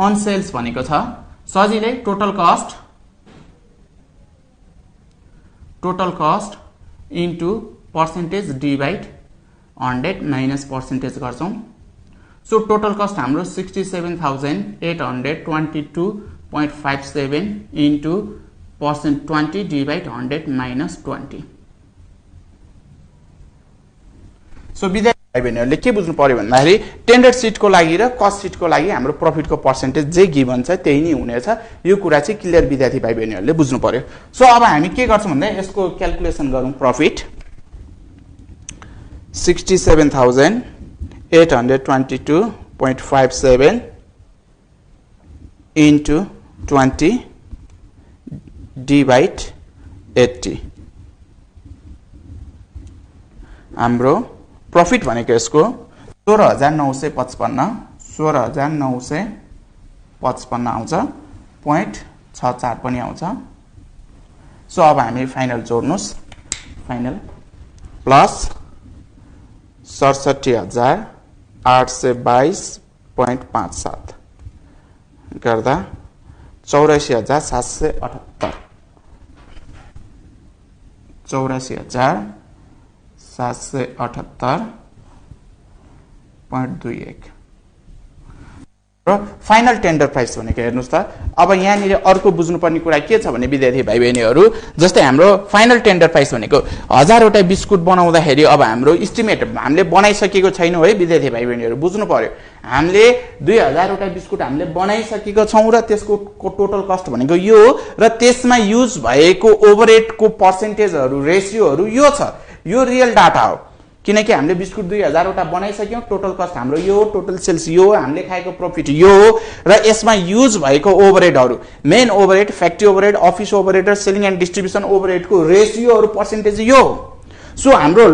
अन सेल्स भनेको छ सजिलै total cost into percentage divide 100 minus percentage गर्छौं सो टोटल कस्ट हाम्रो 67,822.57 into percent 20 divide 100 minus 20 so विद्यार्थी भाइ बहिनीहरुले के बुझ्नु पर्यो भन्दाखेरि टेन्डर सिटको लागि र कस्ट सिटको लागि हाम्रो प्रॉफिटको पर्सेन्टेज जे गिभन छ त्यही नै हुनेछ यो कुरा चाहिँ क्लियर विद्यार्थी भाइ बहिनीहरुले बुझ्नु पर्यो सो अब हामी के गर्छौं भन्दा यसको क्याल्कुलेसन गरौं प्रॉफिट 67,822.57 इन्टु 20 डिभाइड 80 हाम्रो प्रॉफिट भनेको यसको 16,955 आउँछ 0.64 पनि आउँछ सो अब हामी फाइनल जोड्नुस् फाइनल प्लस 67,822.57 गर्दा 84,778 84,778.21 फाइनल टेन्डर प्राइस भनेको हेर्नुस् त। अब यहाँनिर अर्को बुझ्नुपर्ने कुरा के छ भने विद्यार्थी भाइ बहिनीहरू, जस्तै हाम्रो फाइनल टेन्डर प्राइस भनेको 1000 वटा बिस्कुट बनाउँदाखेरि अब हाम्रो इस्टिमेट हामीले बनाइसकेको छैनौँ है विद्यार्थी भाइ बहिनीहरू, बुझ्नु पर्यो। हामीले 2000 वटा बिस्कुट हामीले बनाइसकेको छौँ र त्यसको टोटल कस्ट भनेको यो हो र त्यसमा युज भएको ओभरहेडको पर्सेन्टेजहरू रेसियोहरू यो छ, यो रियल डाटा हो। किनकि हामीले बिस्कुट 2000 वटा बनाइसक्यौँ, टोटल कस्ट हाम्रो यो हो, टोटल सेल्स यो हो, हामीले खाएको प्रफिट यो हो र यसमा युज भएको ओभरहेडहरू, main overhead, factory overhead, office overhead र सेलिङ एन्ड डिस्ट्रिब्युसन ओभरहेडको रेसियोहरू पर्सेन्टेज यो हो। सो हाम्रो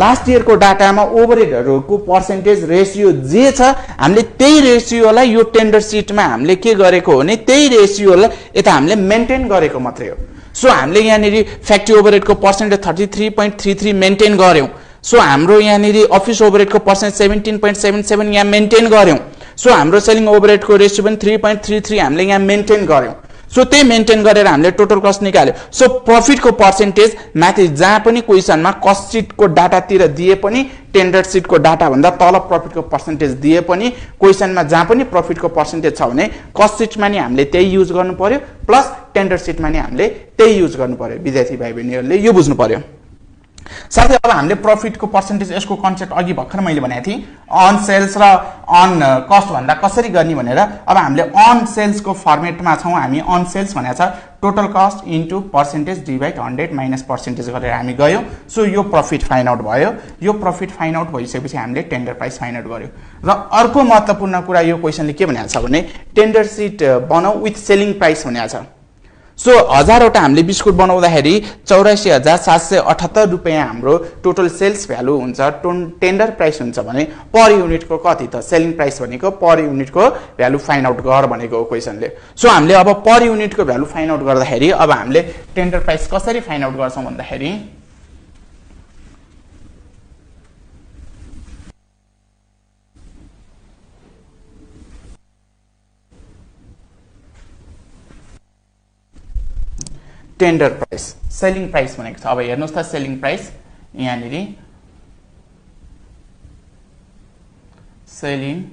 लास्ट इयरको डाटामा ओभरहेडहरूको पर्सेन्टेज रेसियो जे छ, हामीले त्यही रेसियोलाई यो टेन्डर सिटमा हामीले के गरेको हो भने त्यही रेसियोलाई यता हामीले मेन्टेन गरेको मात्रै हो। सो हामीले यहाँनिर फ्याक्ट्री ओभरहेडको पर्सेन्टेज 33.33 मेन्टेन गर्यौँ। सो हाम्रो यहाँनिर अफिस ओभरहेडको पर्सेन्ट 17.77 यहाँ मेन्टेन गर्यौँ। सो हाम्रो सेलिङ ओभरहेडको रेसियो पनि 3.33 हामीले यहाँ मेन्टेन गर्यौँ। सो त्यही मेन्टेन गरेर हामीले टोटल कस्ट निकाल्यो। सो प्रफिटको पर्सेन्टेज माथि जहाँ पनि क्वेसनमा कस्ट सिटको डाटातिर दिए पनि, टेन्डर सिटको डाटा भन्दा तल प्रफिटको पर्सेन्टेज दिए पनि, क्वेसनमा जहाँ पनि प्रफिटको पर्सेन्टेज छ भने कस्ट सिटमा नि हामीले त्यही युज गर्नु पर्यो, प्लस टेन्डर सिटमा नि हामीले त्यही युज गर्नु पर्यो। विद्यार्थी भाइ बहिनीहरूले यो बुझ्नु पर्यो। साथै अब हामीले प्रफिटको पर्सेन्टेज, यसको कन्सेप्ट अघि भर्खर मैले भनेको थिएँ, अन सेल्स र अन कस्ट भन्दा कसरी गर्ने भनेर। अब हामीले अन सेल्सको फर्मेटमा छौँ हामी। अन सेल्स भनेको छ total cost into percentage divide 100 minus percentage गरेर हामी गयौँ। सो यो प्रफिट फाइन्ड आउट भयो। यो प्रफिट फाइन्ड आउट भइसकेपछि हामीले टेन्डर प्राइस फाइन्ड आउट गर्यो। र अर्को महत्त्वपूर्ण कुरा यो क्वेसनले के भनेको छ भने टेन्डर सिट बनाऊ विथ सेलिङ प्राइस भनेको छ। सो 1000 वटा हामीले बिस्कुट बनाउँदाखेरि 84,778 रुपियाँ हाम्रो टोटल सेल्स भ्यालु हुन्छ, टेन्डर प्राइस हुन्छ भने पर युनिटको कति त सेलिङ प्राइस भनेको पर युनिटको भ्यालु फाइन्ड आउट गर भनेको हो क्वेसनले। सो हामीले अब पर युनिटको भ्यालु फाइन्ड आउट गर्दाखेरि अब हामीले टेन्डर प्राइस कसरी फाइन्ड आउट गर्छौँ भन्दाखेरि टेन्डर प्राइस, सेलिङ प्राइस भनेको छ। अब हेर्नुहोस् त सेलिङ प्राइस यहाँनिर सेलिङ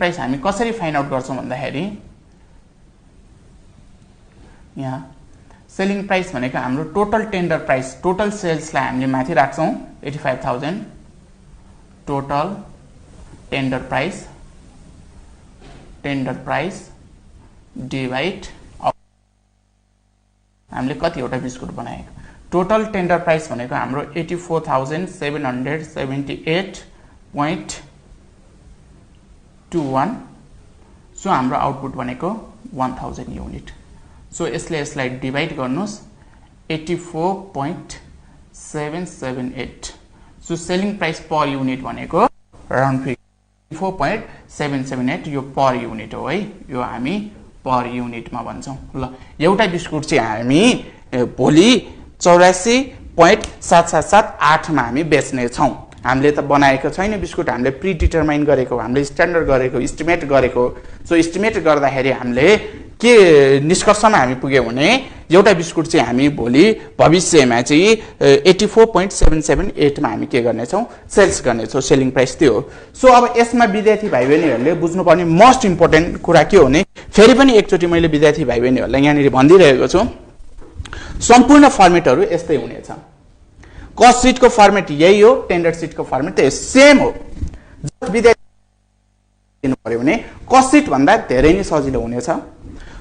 प्राइस हामी कसरी फाइन्ड आउट गर्छौँ भन्दाखेरि यहाँ सेलिङ प्राइस भनेको हाम्रो टोटल टेन्डर प्राइस, टोटल सेल्सलाई हामीले माथि राख्छौँ 85,000 टोटल टेन्डर प्राइस डिभाइड हामीले कतिवटा बिस्कुट बनाएको। टोटल टेन्डर प्राइस भनेको हाम्रो 84,778.21। सो हाम्रो आउटपुट भनेको 1000 युनिट। सो यसलाई डिभाइड गर्नुहोस् 84.778। So selling price per unit भनेको राउन्ड फिगर 84.778 यो पर युनिट हो है, यो हामी पर युनिटमा भन्छौँ। ल एउटा बिस्कुट चाहिँ हामी भोलि 84.7778 मा हामी बेच्ने छौँ। हामीले त बनाएको छैन बिस्कुट, हामीले प्री डिटरमाइन गरेको, हामीले स्ट्यान्डर्ड गरेको, इस्टिमेट गरेको। सो इस्टिमेट गर्दाखेरि हामीले के निष्कर्षमा हामी पुग्यौँ भने एउटा बिस्कुट चाहिँ हामी भोलि भविष्यमा चाहिँ 84.778 मा हामी के गर्नेछौँ सेल्स गर्नेछौँ, सेलिङ प्राइस त्यो हो। सो अब यसमा विद्यार्थी भाइ बहिनीहरूले बुझ्नुपर्ने मोस्ट इम्पोर्टेन्ट कुरा के हो भने फेरि पनि एकचोटि मैले विद्यार्थी भाइ बहिनीहरूलाई यहाँनिर भनिदिइरहेको छु, सम्पूर्ण फर्मेटहरू यस्तै हुनेछ। कस्ट सिटको फर्मेट यही हो, टेन्डर सिटको फर्मेट त्यही सेम हो। विद्यार्थी दिनु पर्यो भने कस्ट सिट भन्दा धेरै नै सजिलो हुनेछ।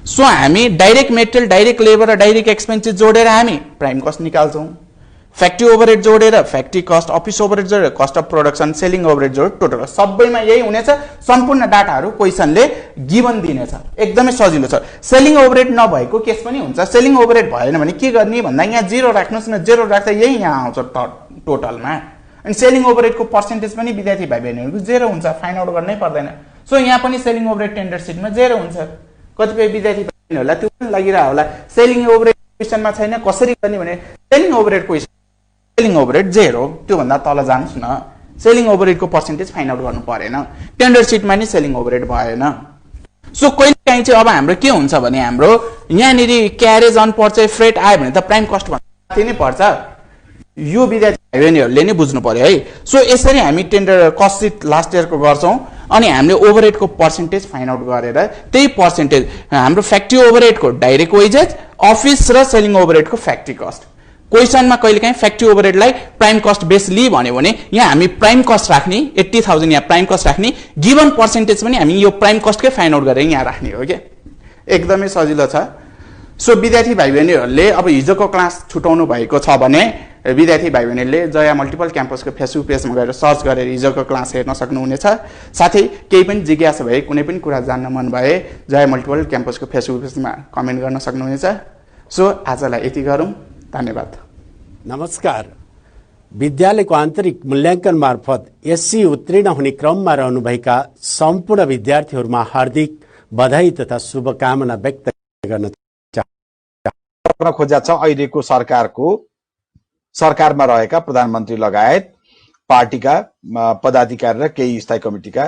सो हामी डाइरेक्ट मेटेरियल, डाइरेक्ट लेबर र डाइरेक्ट एक्सपेन्सेस जोडेर हामी प्राइम कस्ट निकाल्छौँ। फ्याक्ट्री ओभरहेड जोडेर फ्याक्ट्री कस्ट, अफिस ओभरहेड जोडेर cost of production, selling overhead जोडेर टोटल सबैमा यही हुनेछ। सम्पूर्ण डाटाहरू क्वेसनले गिभन दिनेछ, एकदमै सजिलो छ। सेलिङ ओभरहेड नभएको केस पनि हुन्छ। सेलिङ ओभरहेड भएन भने के गर्ने भन्दा यहाँ 0 राख्नुहोस् न, 0 राख्दा यही यहाँ आउँछ टोटलमा। अनि सेलिङ ओभरहेडको पर्सेन्टेज पनि विद्यार्थी भाइ बहिनीहरूको 0 हुन्छ, फाइन्ड आउट गर्नै पर्दैन। सो यहाँ पनि सेलिङ ओभरहेड टेन्डर सिटमा 0 हुन्छ। कतिपय विद्यार्थी भाइ बहिनीहरूलाई त्यो पनि लागिरहेको होला सेलिङ ओभरहेड क्वेसनमा छैन कसरी गर्ने भने selling overhead question, selling overhead 0, त्योभन्दा तल जानुहोस् न, सेलिङ ओभरहेडको पर्सेन्टेज फाइन्ड आउट गर्नु परेन। टेन्डर सिटमा नि सेलिङ ओभरहेड भएन। सो कहिलेकाहीँ चाहिँ अब हाम्रो के हुन्छ भने हाम्रो यहाँनिर क्यारेज अन पर्छ, फ्रेट आयो भने त प्राइम कस्ट भन्दा नै पर्छ। यो विद्यार्थी बहिनीहरूले नै बुझ्नु पर्यो है। सो यसरी हामी टेन्डर कस्ट सिट लास्ट इयरको गर्छौँ अनि हामीले ओभरहेडको पर्सेन्टेज फाइन्ड आउट गरेर त्यही पर्सेन्टेज हाम्रो फ्याक्ट्री ओभरहेडको डाइरेक्ट वेजेस, अफिस र सेलिङ ओभरहेडको फ्याक्ट्री कस्ट। क्वेसनमा कहिलेकाहीँ फ्याक्ट्री ओभरहेडलाई प्राइम कस्ट बेस लि भन्यो भने यहाँ हामी प्राइम कस्ट राख्ने 80,000 यहाँ प्राइम कस्ट राख्ने, गिभन पर्सेन्टेज पनि हामी यो प्राइम कस्टकै फाइन्ड आउट गरेर यहाँ राख्ने हो क्या। एकदमै सजिलो छ। सो विद्यार्थी भाइ बहिनीहरूले अब हिजोको क्लास छुटाउनु भएको छ भने विद्यार्थी भाइ बहिनीहरूले जया मल्टिपल क्याम्पसको फेसबुक पेजमा गएर सर्च गरेर हिजोको क्लास हेर्न सक्नुहुनेछ। साथै केही पनि जिज्ञासा भए, कुनै पनि कुरा जान्न मन भए जया मल्टिपल क्याम्पसको फेसबुक पेजमा कमेन्ट गर्न सक्नुहुनेछ। सो आजलाई यति गरौँ, धन्यवाद। नमस्कार। विद्यालयको आन्तरिक मूल्याङ्कन मार्फत एससी उत्तीर्ण हुने क्रममा रहनुभएका सम्पूर्ण विद्यार्थीहरूमा हार्दिक बधाई तथा शुभकामना व्यक्त गर्न खोज्या छ। अहिलेको सरकारमा रहेका प्रधानमन्त्री लगायत पार्टीका पदाधिकारी र केही स्थायी कमिटीका